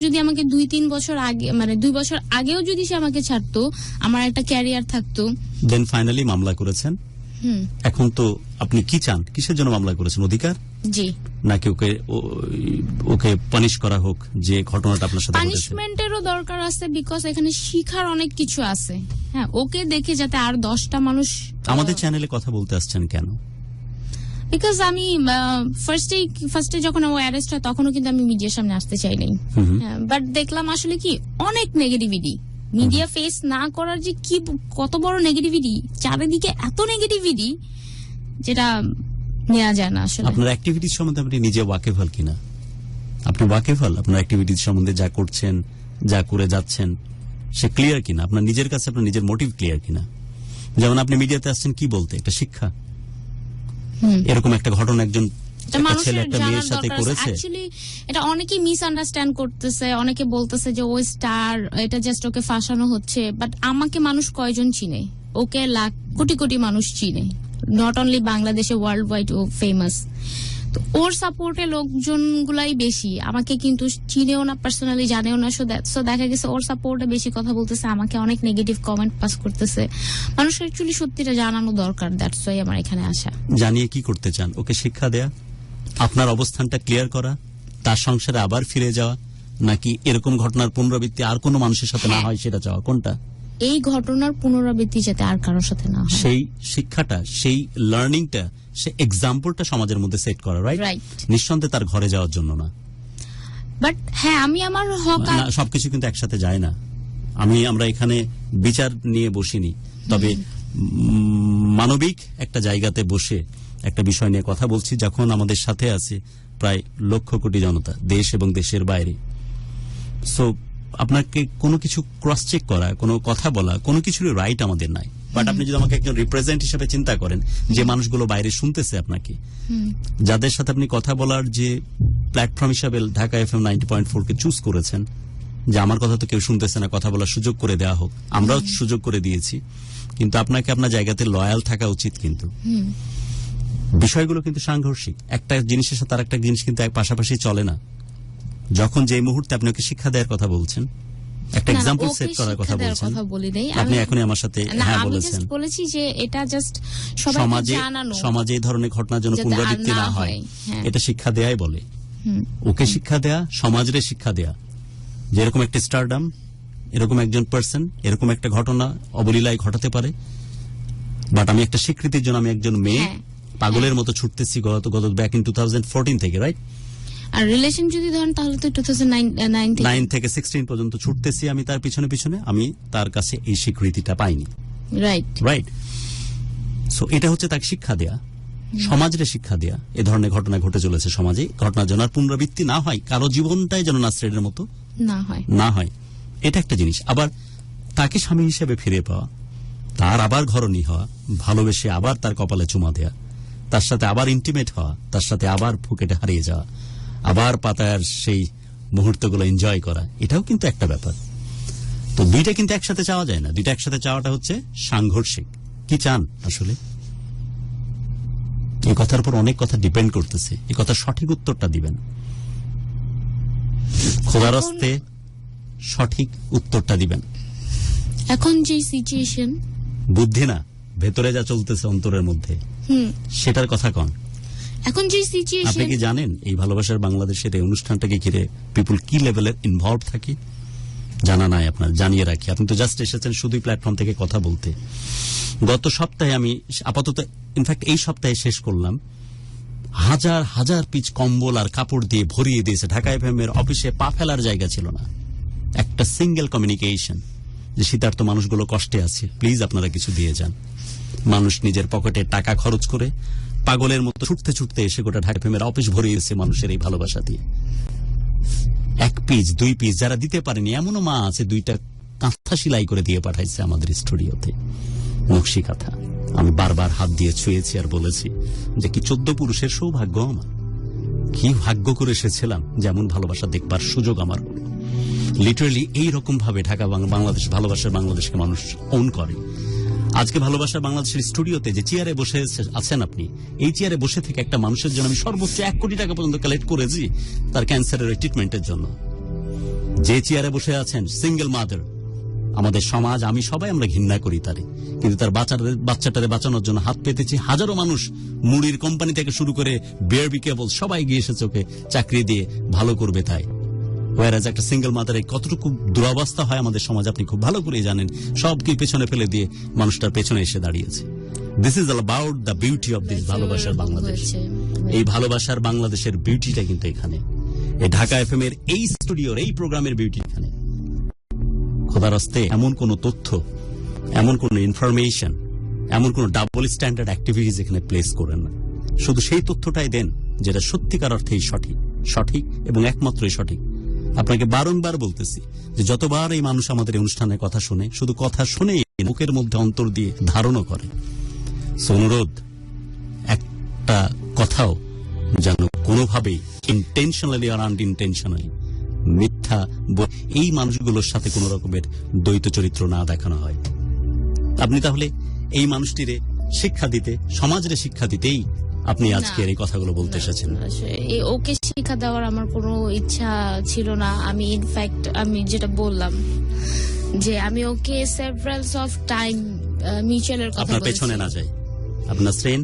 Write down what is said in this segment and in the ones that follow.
যদি আমাকে 2-3 বছর আগে, মানে 2 বছর আগেও যদি সে আমাকে ছাড়তো, আমার একটা ক্যারিয়ার থাকতো। দেন ফাইনালি মামলা করেছেন। এখন তো আপনি কি চান? কিসের জন্য মামলা করেছেন? অধিকার? জি। নাকি ওকে পানিশ করা হোক যে ঘটনাটা আপনার সাথে ঘটেছে? পানিশমেন্টেরও দরকার আছে, বিকজ এখানে শিখার অনেক কিছু আছে। হ্যাঁ, ওকে দেখে যাতে আর 10টা মানুষ। আমাদের চ্যানেলে কথা বলতে আসছেন কেন? বিকজ আমি ফার্স্টে যখন ও অ্যারেস্ট হয় তখনও কিন্তু আমি মিডিয়ার সামনে আসতে চাই নাই, বাট দেখলাম আসলে কি অনেক নেগেটিভিটি, মিডিয়া ফেস না করার যে কি কত বড় নেগেটিভিটি, চারিদিকে এত নেগেটিভিটি যেটা নেওয়া যায় না আসলে। আপনার অ্যাক্টিভিটির সম্বন্ধে আপনি নিজে ওয়াকিফাল কিনা? আপনি ওয়াকিফাল আপনার অ্যাক্টিভিটির সম্বন্ধে, যা করছেন, যা করে যাচ্ছেন, সে ক্লিয়ার কিনা? আপনার নিজের কাছে আপনার নিজের মোটিভ ক্লিয়ার কিনা? যেমন আপনি মিডিয়াতে আসছেন কি বলতে? একটা শিক্ষা, এরকম একটা ঘটনা একজন ছেলে একটা মেয়ের সাথে করেছে। এটা অনেকেই মিসআন্ডারস্ট্যান্ড করতেছে, অনেকে বলতেছে যে ও স্টার, এটা জাস্ট ওকে ফাঁসানো হচ্ছে। বাট আমাকে মানুষ কয়জন চিনে? ওকে লাখ কোটি কোটি মানুষ চিনে, নট অনলি বাংলাদেশে, ওয়ার্ল্ড ওয়াইড ও ফেমাস। তো ওর সাপোর্টে লোকজন গুলাই বেশি, আমাকে কিন্তু চিনেও না, পার্সোনালি জানেও না। সো দেখা গেছে ওর সাপোর্টে বেশি কথা বলতেছে, আমাকে অনেক নেগেটিভ কমেন্ট পাস করতেছে। মানুষের অ্যাকচুয়ালি সত্যিটা জানানো দরকার, দ্যাটস ওয়াই আমার এখানে আসা। জানিয়ে কি করতে চান? ওকে শিক্ষা দেয়া, আপনার অবস্থানটা ক্লিয়ার করা, তার সংসারে আবার ফিরে যাওয়া, নাকি এরকম ঘটনার পুনরাবৃত্তি আর কোনো মানুষের সাথে না হয় সেটা চাওয়া? কোনটা? এই ঘটনার পুনরাবৃত্তি যাতে আর কারোর সাথে না হয়, সেই শিক্ষাটা, সেই লার্নিংটা, সেই এক্সাম্পলটা সমাজের মধ্যে সেট করা। রাইট? নিঃসন্দেহে তার ঘরে যাওয়ার জন্য না। বাট হ্যাঁ, আমি আমার হক, সবকিছু কিন্তু একসাথে যায় না। আমরা এখানে বিচার নিয়ে বসিনি, তবে মানবিক একটা জায়গাতে বসে একটা বিষয় নিয়ে কথা বলছি। যখন আমাদের সাথে আছে প্রায় 1 লক্ষ কোটি জনতা, দেশ এবং দেশের বাইরে, সো আপনাকে কোনো কিছু ক্রস চেক করা, কোনো কথা বলা, কোনো কিছুরই রাইট আমাদের নাই। বাট আপনি যদি আমাকে একজন রিপ্রেজেন্ট হিসেবে চিন্তা করেন, যে মানুষগুলো বাইরে শুনতেছে আপনাকে, যাদের সাথে আপনি কথা বলার যে প্ল্যাটফর্ম হিসাবে ঢাকা FM 90.4 কে চুজ করেছেন, যে আমার কথা তো কেউ শুনতেছে না, কথা বলার সুযোগ করে দেওয়া হোক, আমরাও সুযোগ করে দিয়েছি, কিন্তু আপনাকে আপনার জায়গাতে লয়াল থাকা উচিত। কিন্তু বিষয়গুলো কিন্তু সাংঘর্ষিক, একটা জিনিসের সাথে আর একটা জিনিস কিন্তু পাশাপাশি চলে না। যখন যে মুহূর্তে আপনি ওকে শিক্ষা দেওয়ার কথা বলছেন, একটা এক্সাম্পল সেট করার কথা বলছেন, আপনি এখনই আমার সাথে হ্যাঁ বলেছেন, বলেছি যে এটা জাস্ট সমাজে এই ধরনের ঘটনার জন্য পুনরাবৃত্তি না হয়, এটা শিক্ষা দেয়াই বলে। ওকে শিক্ষা দেয়া, সমাজের শিক্ষা দেয়া, যে এরকম একটা স্টারডাম, এরকম একজন পার্সন, এরকম একটা ঘটনা অবলীলায় ঘটাতে পারে, বাট আমি একটা স্বীকৃতির জন্য আমি একজন মেয়ে পাগলের মতো ছুটতেছি গত ব্যাক ইন 2014 থেকে, রাইট? আর রিলেশন যদি ধরেন তাহলে তো 2009 থেকে 16 পর্যন্ত ছুটতেছি আমি তার পিছনে পিছনে, আমি তার কাছে এই স্বীকৃতিটা পাইনি। রাইট। সো এটা হচ্ছে তাকে শিক্ষা দেয়া, সমাজের শিক্ষা দেয়া। এ ধরনের ঘটনা ঘটে চলেছে সমাজে, ঘটনার যেন পুনরাবৃত্তি না হয়, কারো জীবনটাই যেন নাসরিনের মতো না হয়, এটা একটা জিনিস। আবার তাকে স্বামী হিসেবে ফিরে পাওয়া, তার আবার ঘরণী হওয়া, ভালোবেসে আবার তার কপালে চুমা দেয়া, তার সাথে আবার ইন্টিমেট হওয়া, তার সাথে আবার ফুকেটে হারিয়ে যাওয়া, আবার পাতার সেই মুহূর্তগুলো এনজয় করা, এটাও কিন্তু একটা ব্যাপার। তো দুইটা কিন্তু একসাথে চাওয়া যায় না, দুইটা একসাথে চাওয়াটা হচ্ছে সাংঘর্ষিক। কি চান আসলে? এই কথার উপর অনেক কথা ডিপেন্ড করতেছে, এই কথার সঠিক উত্তরটা দিবেন, খোদার হস্তে সঠিক উত্তরটা দিবেন। এখন যে সিচুয়েশন, বুদ্ধি না, ভেতরে যা চলতেছে অন্তরের মধ্যে, সেটার কথা কন। এখন যে সিচুয়েশন, আপনি কি জানেন এই ভালোবাসার বাংলাদেশের এই অনুষ্ঠানটাকে ঘিরে পিপুল কি লেভেলের ইনভলভ থাকে? জানা নাই আপনার, জানিয়ে রাখি। আপনি তো জাস্ট এসেছেন শুধুই প্ল্যাটফর্ম থেকে কথা বলতে। গত সপ্তাহে আমি আপাতত, ইনফ্যাক্ট এই সপ্তাহে শেষ করলাম, হাজার হাজার পিচ কম্বল আর কাপড় দিয়ে ভরিয়ে দিয়েছে। ঢাকা FM এর অফিসে পা ফেলার জায়গা ছিল না। একটা সিঙ্গেল কমিউনিকেশন যে শীতার্ত মানুষগুলো কষ্টে আছে, প্লিজ আপনারা কিছু দিয়ে যান। মানুষ নিজের পকেটে টাকা খরচ করে পাগলের মতো ছুটতে ছুটতে এসে গোটা ঢাকা FM এর অফিস ভরিয়েছে মানুষের এই ভালোবাসা দিয়ে। 1 পিস 2 পিস যারা দিতে পারেনি, এমনও মা আছে 2টা কাঁথা সেলাই করে দিয়ে পাঠাইছে আমাদের স্টুডিওতে, নকশি কাঁথা। আমি বারবার হাত দিয়ে ছুঁয়েছি আর বলেছি যে কি 14 পুরুষের সৌভাগ্য আমার, কি ভাগ্য করে এসেছিলাম, যেমন ভালোবাসা দেখবার সুযোগ আমার হলো। লিটারালি এইরকম ভাবে ঢাকা বাংলাদেশ, ভালোবাসার বাংলাদেশকে মানুষ ওন করে। আজকে ভালোবাসার বাংলাদেশের স্টুডিওতে যে চেয়ারে বসে আছেন আপনি, এই চেয়ারে বসে থেকে একটা মানুষের জন্য আমি সর্বোচ্চ 1 কোটি টাকা পর্যন্ত কালেক্ট করেছি তার ক্যান্সারের ট্রিটমেন্টের জন্য। যে চেয়ারে বসে আছেন সিঙ্গেল মাদার, আমাদের সমাজ, আমি সবাই আমরা ঘৃণা করি তারে, কিন্তু তার বাচ্চাটারে বাঁচানোর জন্য হাত পেতেছি। হাজারো মানুষ, মুড়ির কোম্পানি থেকে শুরু করে বিআরবি কেবল সবাই গিয়ে এসেছে ওকে চাকরি দিয়ে ভালো করবে তাই। ওয়ারাজ একটা সিঙ্গেল মাদারে কতটুকু দুরবস্থা হয় আমাদের সমাজ আপনি খুব ভালো করেই জানেন। সবকে পেছনে ফেলে দিয়ে মানুষটার পেছনে এসে দাঁড়িয়েছে। This is about the beauty of this ভালোবাসার বাংলাদেশ। এই ভালোবাসার বাংলাদেশের বিউটিটা কিন্তু এখানে, এই ঢাকা এফএম এর এই স্টুডিওর এই প্রোগ্রামের বিউটি এখানে। খোদার হস্তে এমন কোন তথ্য, এমন কোন ইনফরমেশন, এমন কোন ডাবল স্ট্যান্ডার্ড অ্যাক্টিভিটিস এখানে প্লেস করেন না। শুধু সেই তথ্যটাই দেন যেটা সত্যিকার অর্থেই সঠিক এবং একমাত্রই সঠিক। আপনাকে বারংবার বলতেছি যে যতবার এই মানুষ আমাদের অনুষ্ঠানের কথা শুনে, শুধু কথা শুনেই মুখের মধ্যে অন্তর দিয়ে ধারণও করে। অনুরোধ, একটা কথাও যেন কোনোভাবেই ইন্টেনশনালি আর আনইনটেনশনালি মিথ্যা এই মানুষগুলোর সাথে কোন রকমের দ্বৈত চরিত্র না দেখানো হয়। আপনি তাহলে এই মানুষটিরে শিক্ষা দিতে, সমাজের শিক্ষা দিতেই আপনি আজকের এই কথাগুলো বলতে এসেছেন। ওকে শিক্ষা দেওয়ার আমার কোনো ইচ্ছা ছিল না। আমি ইনফ্যাক্ট আমি যেটা বললাম যে আমি ওকে সেভারালস অফ টাইম মিউচুয়ালের কথা আপনার পেছনে না যাই। আপনার শ্রেণ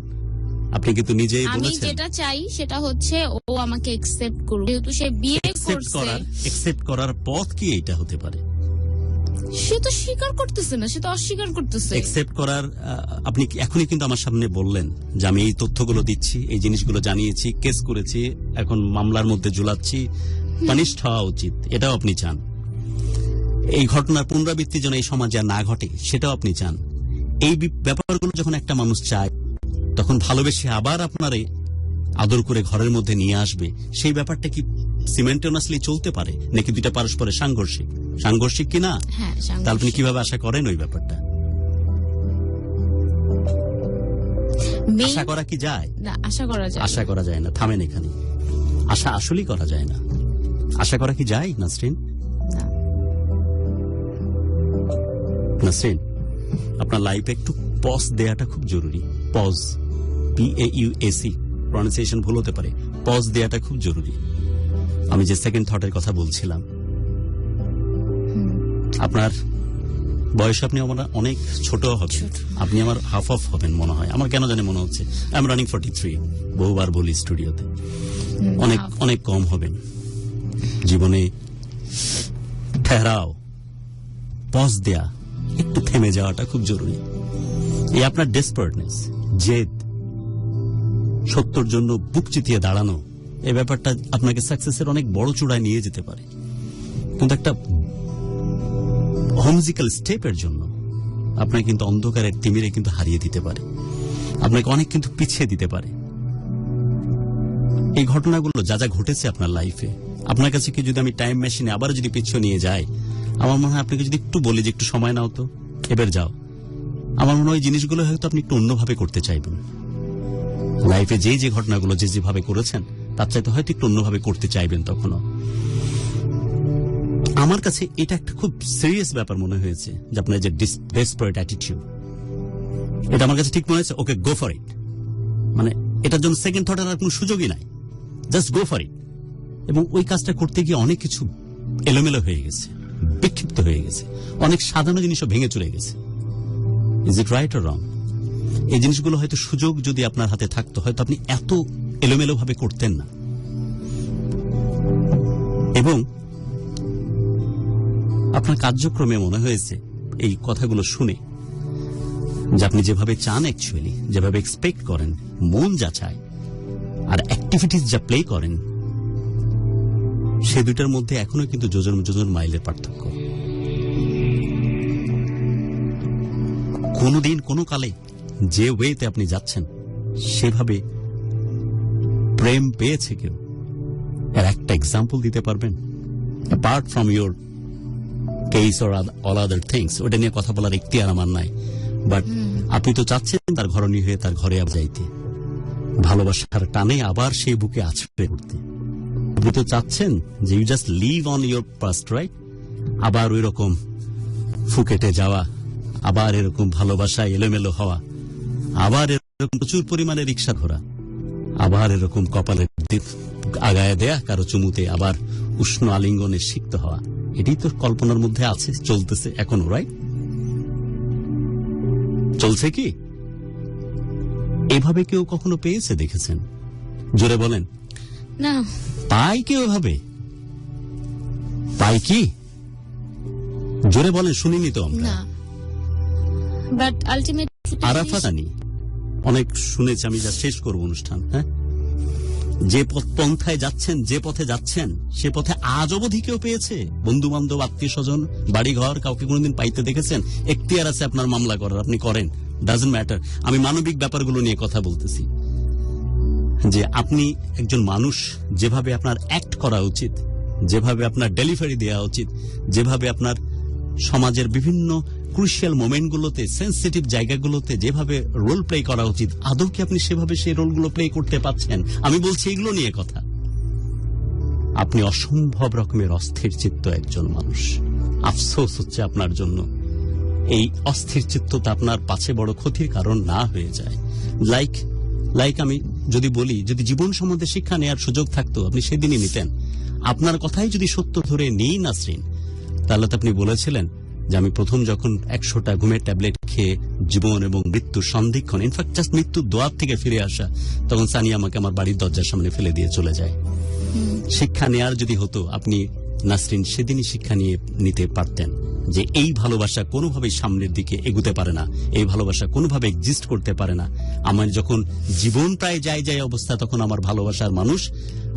আপনি কিন্তু নিজেই বলেছেন, আমি যেটা চাই সেটা হচ্ছে ও আমাকে অ্যাকসেপ্ট করুক। যেহেতু সে বিয়ে করছে, অ্যাকসেপ্ট করার পথ কি এটা হতে পারে? সে তো স্বীকার করতেছে না, সে তো অস্বীকার করতেছে। অ্যাকসেপ্ট করার আপনি এখনই কিন্তু আমার সামনে বললেন যে আমি এই তথ্যগুলো দিচ্ছি, এই জিনিসগুলো জানিয়েছি, কেস করেছি, এখন মামলার মধ্যে ঝুলাচ্ছি, পানিশড হওয়া উচিত, এটাও আপনি চান। এই ঘটনার পুনরাবৃত্তি যেন এই সমাজে আর না ঘটে সেটাও আপনি চান। এই ব্যাপারগুলো যখন একটা মানুষ চায়, তখন ভালোবেসে আবার আপনারে আদর করে ঘরের মধ্যে নিয়ে আসবে, সেই ব্যাপারটা কি সিমেন্টেনাসলি চলতে পারে নাকি দুইটা পারস্পরের সাংঘর্ষিক কি না? তাহলে আপনি কিভাবে আশা করেন ওই ব্যাপারটা? আশা করা কি যায়? না, আশা করা যায় না। থামেন এখানে। আশা আসলেই করা যায় না। আশা করা কি যায় নাসরিন? নাসরিন, আপনার লাইফে একটু পজ দেয়াটা খুব জরুরি। পজ, PAUSE, প্রনাউন্সিয়েশন ভুল হতে পারে। পজ দেয়াটা খুব জরুরি। আমি যে সেকেন্ড থটের কথা বলছিলাম, আপনার বয়স, আপনি আমার অনেক ছোট হবেন, আপনি আমার হাফ অফ হবেন মনে হয়। আমার কেন জানি মনে হচ্ছে আই এম রানিং 43, বহুবার বলি স্টুডিওতে, অনেক কম হবেন। জীবনে ঠেহরাও, পজ দেয়া, একটু থেমে যাওয়াটা খুব জরুরি। এই আপনার ডেসপারেটনেস, জেদ, সত্যর জন্য বুক চিতিয়ে দাঁড়ানো, এই ব্যাপারটা আপনাকে সাকসেসের অনেক বড় চূড়ায় নিয়ে যেতে পারে, কিন্তু একটা হোমজিক্যাল স্টেপের জন্য আপনাকে কিন্তু অন্ধকারের তিমিরে কিন্তু হারিয়ে দিতে পারে, আপনাকে অনেক কিন্তু পিছিয়ে দিতে পারে। এই ঘটনাগুলো যা যা ঘটেছে আপনার লাইফে, আপনার কাছে কি যদি আমি টাইম মেশিনে আবার যদি পিছিয়ে নিয়ে যাই, আমার মনে হয় আপনাকে যদি একটু বলি যে একটু সময় নাও তো, এবার যাও, আমার মনে হয় এই জিনিসগুলো হয়তো আপনি একটু অন্যভাবে করতে চাইবেন। লাইফে যে ঘটনাগুলো যেভাবে করেছেন তার চাইতে হয়তো একটু অন্যভাবে করতে চাইবেন তখনও। আমার কাছে এটা একটা খুব সিরিয়াস ব্যাপার মনে হয়েছে যে আপনার যে ডেসপারেট অ্যাটিটিউড, এটা আমার কাছে ঠিক মনে হয়েছে। ওকে, গো ফর ইট, মানে এটার জন্য সেকেন্ড থটের আর কোনো সুযোগই নাই, জাস্ট গো ফর ইট। এবং ওই কাজটা করতে গিয়ে অনেক কিছু এলোমেলো হয়ে গেছে, বিক্ষিপ্ত হয়ে গেছে, অনেক সাধারণ জিনিসও ভেঙে চলে গেছে। Is it right or wrong? এই জিনিসগুলো হয়তো সুযোগ যদি আপনার হাতে থাকতো, হয়তো আপনি এত এলোমেলো ভাবে করতেন না। এবং আপনার কার্যক্রমে মনে হয়েছে এই কথাগুলো শুনে যে আপনি যেভাবে চান, অ্যাকচুয়ালি যেভাবে এক্সপেক্ট করেন, মন যা চায় আর অ্যাক্টিভিটিস যা প্লে করেন, সে দুটার মধ্যে এখনো কিন্তু যোজন মাইলের পার্থক্য। কোনদিন কোনো কালে যে ওয়েতে আপনি যাচ্ছেন সেভাবে প্রেম পেয়েছে কেউ? এর একটা এক্সাম্পল দিতে পারবেন? Apart from your case or all other things, ওটা নিয়ে কথা বলার এখতিয়ার আমার নাই, বাট আপনি তো চাচ্ছেন তার ঘরণী হয়ে তার ঘরে যাইতে, ভালোবাসার টানে আবার সেই বুকে আছড়ে পড়তে। আপনি তো চাচ্ছেন যে you just live on your past, right? আবার ওই রকম ফুকেটে যাওয়া, আবার এরকম ভালোবাসা এলোমেলো হওয়া, আবার এরকম প্রচুর পরিমাণে রিক্সা ঘোরা, আবার এরকম কপালের আগায় দেয়া কারো চুমুতে, আবার উষ্ণ আলিঙ্গনে সিক্ত হওয়া, এটাই তো কল্পনার মধ্যে আছে, চলতেছে এখনো, রাইট? চলছে কি? এভাবে কেউ কখনো পেয়েছে দেখেছেন? জোরে বলেন। না। পাই কেউ এভাবে? পাই কি? জোরে বলেন, শুনিনি তো আমরা। না, বাট আলটিমেটলি আরাফাত আনি অনেক শুনেছি আমি, যা শেষ করব অনুষ্ঠান। হ্যাঁ, যে পন্থায় যাচ্ছেন, যে পথে যাচ্ছেন, সে পথে আজ অবধি কেউ পেয়েছে? বন্ধু বান্ধব, আত্মীয় স্বজন, বাড়ি ঘর, কাউকে কোনোদিন পাইতে দেখেছেন? এখতিয়ার আছে আপনার মামলা করার, আপনি করেন, ডাজন্ট ম্যাটার। আমি মানবিক ব্যাপারগুলো নিয়ে কথা বলতেছি, যে আপনি একজন মানুষ, যেভাবে আপনার অ্যাক্ট করা উচিত, যেভাবে আপনার ডেলিভারি দেওয়া উচিত, যেভাবে আপনার সমাজের বিভিন্ন ক্রুশিয়াল মোমেন্টগুলোতে, সেন্সিটিভ জায়গাগুলোতে যেভাবে রোল প্লে করা উচিত, আদৌ কি আপনি সেভাবে সেই রোলগুলো প্লে করতে পারছেন? আমি বলছি এগুলো নিয়ে কথা। আপনি অসম্ভব রকমের অস্থির চিত্ত একজন মানুষ। আফসোস হচ্ছে আপনার জন্য এই অস্থির চিত্ততা আপনার পাছে বড় ক্ষতির কারণ না হয়ে যায়। লাইক আমি যদি বলি, যদি জীবন সম্বন্ধে শিক্ষা নেওয়ার সুযোগ থাকতো, আপনি সেদিনই নিতেন। আপনার কথাই যদি সত্য ধরে নিই নাসরিন, তাহলে তো আপনি বলেছিলেন যে আমি প্রথম যখন 100টা ঘুমের ট্যাবলেট খেয়ে জীবন এবং মৃত্যুর সন্ধিক্ষণ, ইনফ্যাক্ট জাস্ট মৃত্যুর দোয়ার থেকে ফিরে আসা, তখন সানিয়া আমাকে আমার বাড়ির দরজার সামনে ফেলে দিয়ে চলে যায়। শিক্ষা নেয়ার যদি হতো, আপনি নাসরিন সেদিনই শিক্ষা নিতে পারতেন যে এই ভালোবাসা কোনোভাবেই সামনের দিকে এগুতে পারে না, এই ভালোবাসা কোনোভাবে এক্সিস্ট করতে পারে না। আমার যখন জীবন প্রায় যায় অবস্থা, তখন আমার ভালোবাসার মানুষ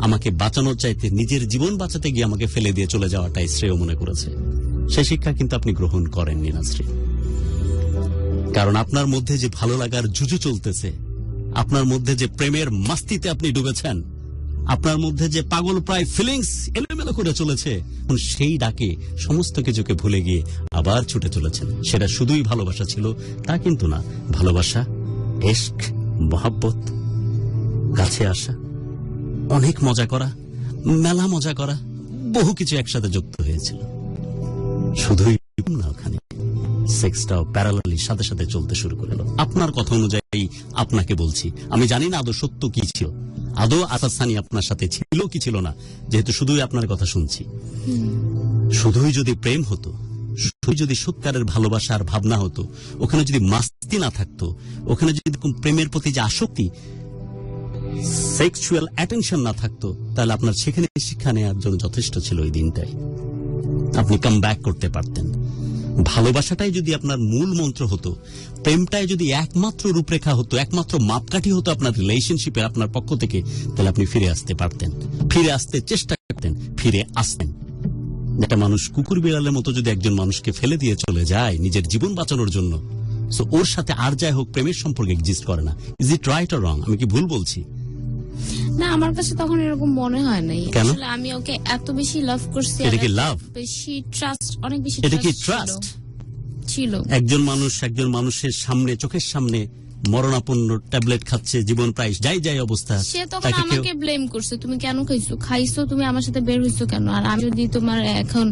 আমাকে বাঁচানোর চাইতে নিজের জীবন বাঁচাতে গিয়ে আমাকে ফেলে দিয়ে চলে যাওয়াটাই শ্রেয় মনে করেছে। সে শিক্ষা কিন্তু আপনি গ্রহণ করেননি নাসরিন, কারণ আপনার মধ্যে যে ভালো লাগার জুজু চলতেছে, আপনার মধ্যে যে প্রেমের মাস্তিতে আপনি ডুবেছেন, আপনার মধ্যে যে পাগল প্রায় ফিলিংস এলোমেলো করে চলেছে, সেই ডাকে সমস্ত কিছুকে ভুলে গিয়ে আবার ছুটে চলেছেন। সেটা শুধুই ভালোবাসা ছিল তা কিন্তু না। ভালোবাসা, ইশক, মহব্বত, কাছে আসা, অনেক মজা করা, মেলা মজা করা, বহু কিছু একসাথে যুক্ত হয়েছিল। শুধুই না, ওখানে সেক্সটাও প্যারালালি সাথে সাথে চলতে শুরু করলো। আপনার কথা অনুযায়ী আপনাকে বলছি, আমি জানি না আদৌ সত্য কি ছিল, আদৌ আসাসানি আপনার সাথে ছিল কি ছিল না, যেহেতু শুধুই আপনার কথা শুনছি। শুধুই যদি প্রেম হতো, শুধুই যদি সত্যিকারের ভালোবাসার ভাবনা হতো, ওখানে যদি মাস্তি না থাকতো, ওখানে যদি প্রেমের প্রতি যে আসক্তি, সেক্সুয়াল অ্যাটেনশন না থাকতো, তাহলে আপনার সেখানে শিক্ষা নেওয়ার জন্য যথেষ্ট ছিল ওই দিনটাই। আপনি কাম ব্যাক করতে পারতেন। ভালোবাসাটাই যদি আপনার মূল মন্ত্র হতো, প্রেমটাই যদি একমাত্র রূপরেখা হতো, একমাত্র মাপকাঠি হতো আপনার রিলেশনশিপের আপনার পক্ষ থেকে, তাহলে আপনি ফিরে আসতে পারতেন, ফিরে আসতে চেষ্টা করতেন, ফিরে আসতেন। একটা মানুষ কুকুর বিড়ালের মতো যদি একজন মানুষকে ফেলে দিয়ে চলে যায় নিজের জীবন বাঁচানোর জন্য, সো ওর সাথে আর যাই হোক প্রেমের সম্পর্ক এক্সিস্ট করে না। Is it right or wrong? আমি কি ভুল বলছি? না, আমার কাছে তখন এরকম মনে হয় নাই। কেন? আসলে আমি ওকে এত বেশি লাভ করছি, এটা কি লাভ? বেশি ট্রাস্ট, অনেক বেশি এটা কি ট্রাস্ট ছিল। একজন মানুষের সামনে, চোখের সামনে মরণাপন্ন ট্যাবলেট খাচ্ছে, জীবন প্রায় যাই অবস্থা, সে তখন আমাকে ব্লেম করছে, তুমি কেন খাইছো, তুমি আমার সাথে বের হইছো কেন? আর আমি যদি তোমার এখন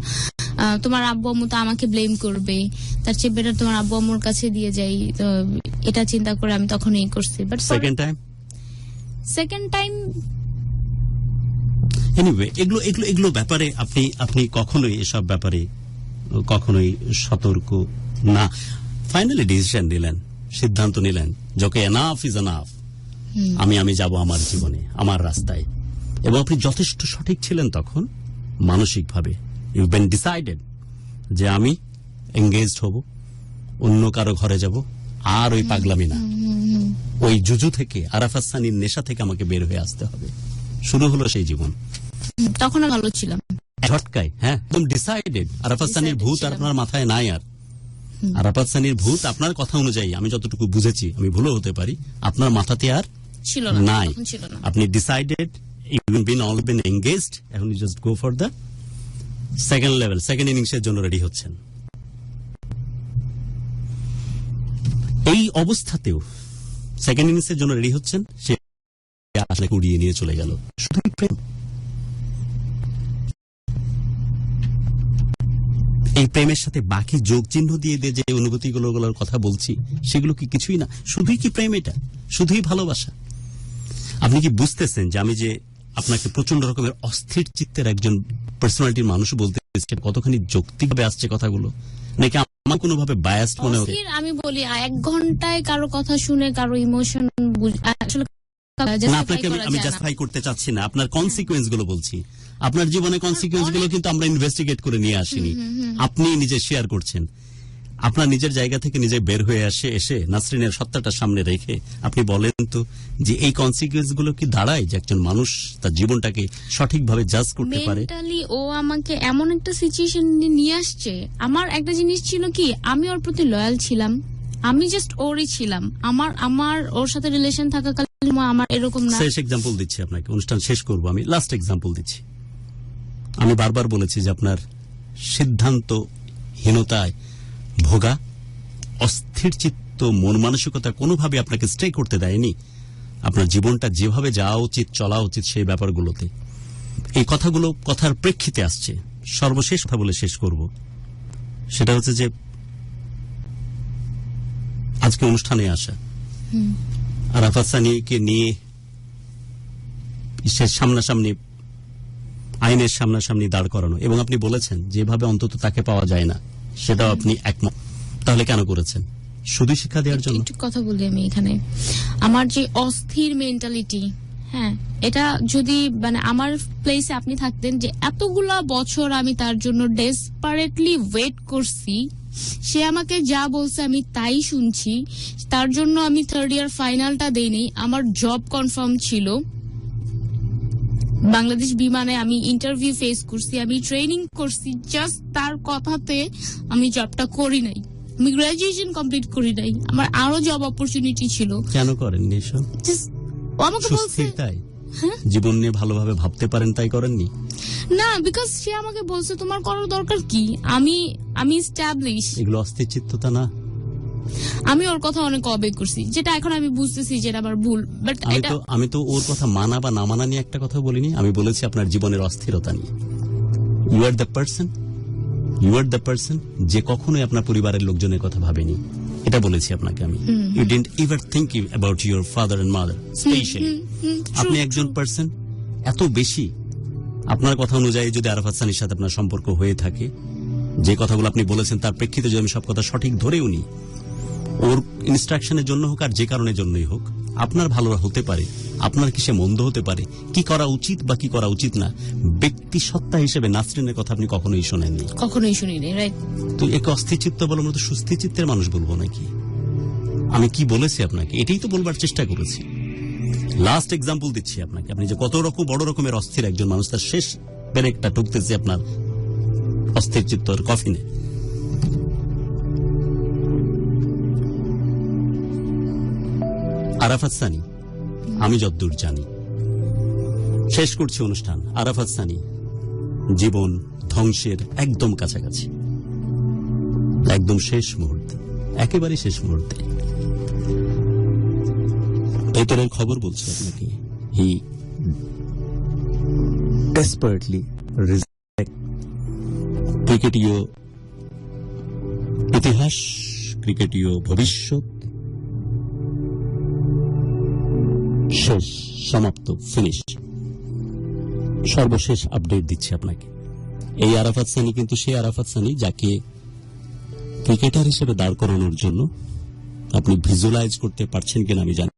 তোমার আব্বু আম্মু তো আমাকে ব্লেম করবে, তার চেয়ে বেটার তোমার আব্বু আম্মুর কাছে দিয়ে যাই। তো এটা চিন্তা করে আমি তখন এই করছি। বাট সেকেন্ড টাইম এনিওয়ে, এগুলো ব্যাপারে আপনি কখনোই এসব ব্যাপারে কখনোই সতর্ক না। ফাইনালি ডিসিশন নিলেন, সিদ্ধান্ত নিলেন, যখন এনাফ ইজ এনাফ, আমি যাব আমার জীবনে, আমার রাস্তায়। এবং আপনি যথেষ্ট সঠিক ছিলেন তখন মানসিকভাবে। ইউ বিন ডিসাইডেড যে আমি এঙ্গেজড হব, অন্য কারো ঘরে যাব, আর ওই পাগলামি না, ওই জুজু থেকে, আরাফাত সানির নেশা থেকে আমাকে বের হয়ে আসতে হবে। শুরু হলো সেই জীবন। তখন ভালো ছিলাম ঝটকায়। হ্যাঁ, একদম ডিসাইডেড। আরাফাত সানির ভূত আর আপনার মাথায় নাই। আর আরাফাত সানির ভূত আপনার কথা অনুযায়ী, আমি যতটুকু বুঝেছি, আমি ভুলও হতে পারি, আপনার মাথাতে আর ছিল নাই। আপনি decided, you been all been engaged, এখন you just go for the second level, second ইনিংসের জন্য রেডি হচ্ছেন। এই অবস্থাতেও সেকেন্ড ইনিংসের জন্য রেডি হচ্ছেন, সে আসলে উড়িয়ে নিয়ে চলে গেল। শুধুই প্রেম। এই প্রেমের সাথে বাকি যোগ চিহ্ন দিয়ে যে অনুভূতিগুলোর কথা বলছি, সেগুলো কি কিছুই না? শুধুই কি প্রেম? এটা শুধুই ভালোবাসা? আপনি কি বুঝতেছেন যে আমি যে আপনাকে প্রচন্ড রকমের অস্থির চিত্তের একজন পার্সোনালিটির মানুষ বলতে বলেছি কতখানি যৌক্তিকভাবে আসছে কথাগুলো, নাকি আমার কোনোভাবে বায়াসড মনে হচ্ছে? অস্থির আমি বলি 1 ঘন্টায় কারো কথা শুনে কারো ইমোশন আসলে না, আপনাকে আমি জাস্টিফাই করতে চাচ্ছি না, আপনার কনসিকুয়েন্স গুলো বলছি। আপনার জীবনে কনসিকুয়েন্স গুলো কিন্তু আমরা ইনভেস্টিগেট করে নিয়ে আসিনি, আপনি নিজে শেয়ার করছেন। আপনার নিজের জায়গা থেকে নিজে বের হয়ে এসে নাসরিনের সত্তাটা সামনে রেখে আপনি বলেন তো যে এই কনসিকুয়েন্স গুলো কি দাঁড়ায় যে একজন মানুষ তার জীবনটাকে সঠিকভাবে জাজ করতে পারে? মেন্টালি ও আমাকে এমন একটা সিচুয়েশন নিয়ে আসছে। আমার একটা জিনিস ছিল কি, আমি ওর প্রতি লয়াল ছিলাম, আমি জাস্ট ওরই ছিলাম। আমার ওর সাথে রিলেশন থাকাকালীন আমার এরকম না। শেষ এক্সাম্পল দিচ্ছি আপনাকে, অনুষ্ঠান শেষ করব, আমি লাস্ট এক্সাম্পল দিচ্ছি। আমি বারবার বলেছি যে আপনার সিদ্ধান্তহীনতায় ভোগা, অস্থির চিত্ত মন মানসিকতা কোনোভাবে আপনাকে স্টে করতে দেয়নি আপনার জীবনটা যেভাবে যাওয়া উচিত চলা উচিত সেই ব্যাপারগুলোতে। এই কথাগুলো কথার প্রেক্ষিতে আসছে। সর্বশেষ কথা বলে শেষ করব, সেটা হচ্ছে যে আজকে অনুষ্ঠানে আসা আরাফাত সানিকে নিয়ে সামনাসামনি আইনের সামনাসামনি দাঁড় করানো, এবং আপনি বলেছেন যেভাবে অন্তত তাকে পাওয়া যায় না সেটাও আপনি একমত। তাহলে কেন করেছেন? শুধু শিক্ষা দেওয়ার জন্য? একটু কথা বলি আমি এখানে। আমার যে অস্থির মেন্টালিটি, হ্যাঁ, এটা যদি মানে আমার প্লেসে আপনি থাকতেন, যে এতগুলা বছর আমি তার জন্য ডেসপারেটলি ওয়েট করছি, সে আমাকে যা বলছে আমি তাই শুনছি, তার জন্য আমি 3rd ইয়ার ফাইনালটা দেইনি, আমার জব কনফার্ম ছিল, বাংলাদেশ বিমানে আমি ইন্টারভিউ ফেস করছি, আমি ট্রেনিং করছি, জাস্ট তার কথাতে আমি জবটা করি নাই, আমি গ্রাজুয়েশন কমপ্লিট করি নাই, আমার আরো জব অপরচুনিটি ছিল। কেন করেননি এসব? Just ও আমাকে বলছে তাই জীবন নিয়ে ভালোভাবে ভাবতে পারেন তাই করেননি? না, বিকজ সে আমাকে বলছে তোমার করার দরকার কি, আমি এস্টাবলিশ। এগুলো অস্থির চিত্ততা না? আমি ওর কথা অনেক অবেগ করছি, যেটা এখন আমি বুঝতেছি যেটা আমার ভুল, বাট আমি তো ওর কথা মানা বা না মানা নিয়ে একটা কথা বলিনি, আমি বলেছি আপনার জীবনের অস্থিরতা নিয়ে। ইউ আর দ্য পার্সন যে কখনোই আপনার পরিবারের লোকজনের কথা ভাবেনি, এটা বলেছি আপনাকে আমি। You didn't ever think about your father and mother specially. আপনি একজন পার্সন এত বেশি, আপনার কথা অনুযায়ী যদি আরাফাত সানির সাথে আপনার সম্পর্ক হয়ে থাকে, যে কথাগুলো আপনি বলেছেন তার প্রেক্ষিতে যদি আমি সব কথা সঠিক ধরেও নিই, ওর ইনস্ট্রাকশনের জন্য হোক আর যে কারণের জন্যই হোক, আপনার ভালো হতে পারে, আপনার কিসে মন্দ হতে পারে, কি করা উচিত বা কি করা উচিত না, ব্যক্তি সত্তা হিসেবে নাসরিনের কথা আপনি কখনোই শোনেননি, কখনোই শুনিনি, রাইট? তো একে অস্থির চিত্ত বলো, আমরা তো সুস্থির চিত্তের মানুষ বলবো নাকি? আমি কি বলেছি আপনাকে? এটাই তো বলবার চেষ্টা করেছি। লাস্ট এক্সাম্পল দিচ্ছি আপনাকে, আপনি যে কত রকম বড় রকমের অস্থির একজন মানুষ, তার শেষ ব্রেকটা ঢুকতেছে আপনার অস্থির চিত্তর কফিনে। আরাফাত সানি, আমি যতদূর জানি, শেষ করছি অনুষ্ঠান, আরাফাত সানি জীবন ধ্বংসের একদম কাছাকাছি, একদম শেষ মুহূর্তে, একেবারে শেষ মুহূর্তে। ভেতরের খবর বলছে আপনাকে, হি ডেসপারেটলি ক্রিকেটীয় ইতিহাস, ক্রিকেটীয় ভবিষ্যৎ শেষ, সমাপ্ত, ফিনিশ। সর্বশেষ আপডেট দিচ্ছি আপনাকে। এই আরাফাত সানি কিন্তু সেই আরাফাত সানি যাকে ক্রিকেটার হিসেবে দাঁড় করানোর জন্য আপনি ভিজুয়ালাইজ করতে পারছেন কিনা আমি জানি,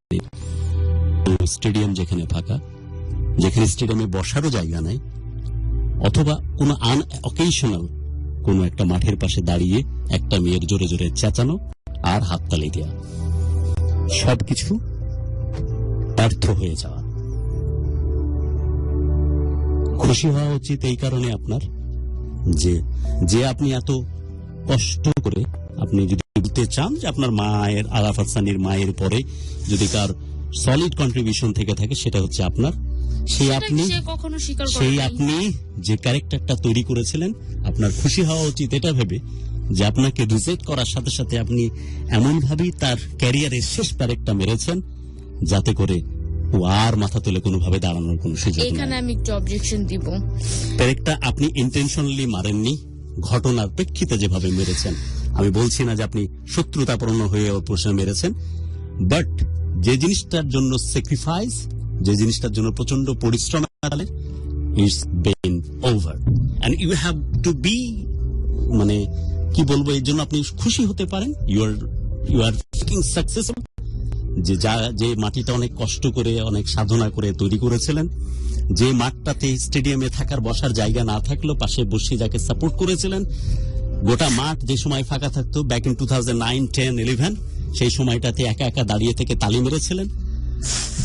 স্টেডিয়াম যেখানে ফাঁকা, যেখানে স্টেডিয়ামে বসারও জায়গা নাই, অথবা কোনো অকেশনাল কোনো একটা মাঠের পাশে দাঁড়িয়ে একটা মেয়ের জোরে জোরে চেঁচানো আর হাততালি দেওয়া, সবকিছু ব্যর্থ হয়ে যাওয়া। খুশি হওয়া উচিত এই কারণে আপনার যে আপনি এত কষ্ট করে, আপনি যদি বলতে চান যে আপনার মায়ের, আরাফাত সানির মায়ের পরে যদি কার সলিড কন্ট্রিবিউশন থেকে থাকে সেটা হচ্ছে আপনার, সেই আপনি যে ক্যারেক্টারটা তৈরি করেছিলেন, আপনার খুশি হওয়া উচিত এটা ভেবে যে আপনাকে রিজেক্ট করার সাথে সাথে আপনি এমন ভাবেই তার ক্যারিয়ারের শেষ প্যারেকটা মেরেছেন যাতে করে ও আর মাথা তুলে কোনোভাবে দাঁড়ানোর কোনো সুযোগ নেই। এখানে আমি একটু অবজেকশন দিব। প্যারেকটা আপনি ইন্টেনশনালি মারেননি, ঘটনার প্রেক্ষিতে যেভাবে মেরেছেন। আমি বলছি না যে আপনি শত্রুতাপূর্ণ হয়ে ওর প্রশ্নে মেরেছেন, বাট যে জিনিসটার জন্য স্যাক্রিফাইস, যে জিনিসটার জন্য প্রচন্ড পরিশ্রম, it's been over. And you have to be, মানে কি বলবো, এর জন্য আপনি খুশি হতে পারেন। ইউ আর সাকসেসফুল, যে মাটিটা অনেক কষ্ট করে, অনেক সাধনা করে তৈরি করেছিলেন, যে মাঠটাতে স্টেডিয়ামে থাকার বসার জায়গা না থাকলেও পাশে বসে যাকে সাপোর্ট করেছিলেন, গোটা মাঠ যে সময় ফাঁকা থাকতো ব্যাক ইন 2009, 10, 11, সেই সময়টাতে একা একা দাঁড়িয়ে থেকে তালি মেরেছিলেন।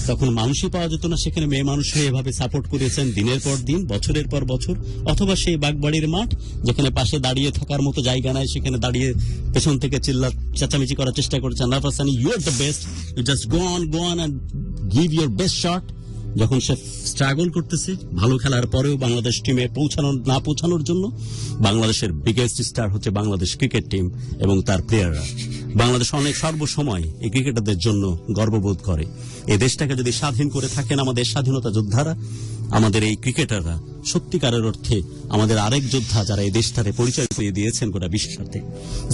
তখন মানুষই পাওয়া যেত না, সেখানে মেয়ে মানুষ হয়ে এভাবে সাপোর্ট করেছেন দিনের পর দিন, বছরের পর বছর। অথবা সেই বাগবাড়ির মাঠ যেখানে পাশে দাঁড়িয়ে থাকার মতো জায়গা নাই, সেখানে দাঁড়িয়ে পেছন থেকে চেঁচামেচি করার চেষ্টা করেছেন, Arafat Sunny you are the best, you just go on and give your best shot. যখন সে স্ট্রাগল করতেছে ভালো খেলার পরেও বাংলাদেশ টিমে না পৌঁছানোর জন্য, বাংলাদেশের বিগেস্ট স্টার হচ্ছে বাংলাদেশ ক্রিকেট টিম এবং তার প্লেয়াররা। বাংলাদেশ অনেক সর্বসময় এই ক্রিকেটারদের জন্য গর্ববোধ করে। এই দেশটাকে যদি স্বাধীন করে থাকেন আমাদের স্বাধীনতা যোদ্ধারা, আমাদের এই ক্রিকেটাররা, সত্যিকারের অর্থে আমাদের আরেক যোদ্ধা যারা এই দেশটারে পরিচয় করিয়ে দিয়েছেন গোটা বিশ্বের সাথে,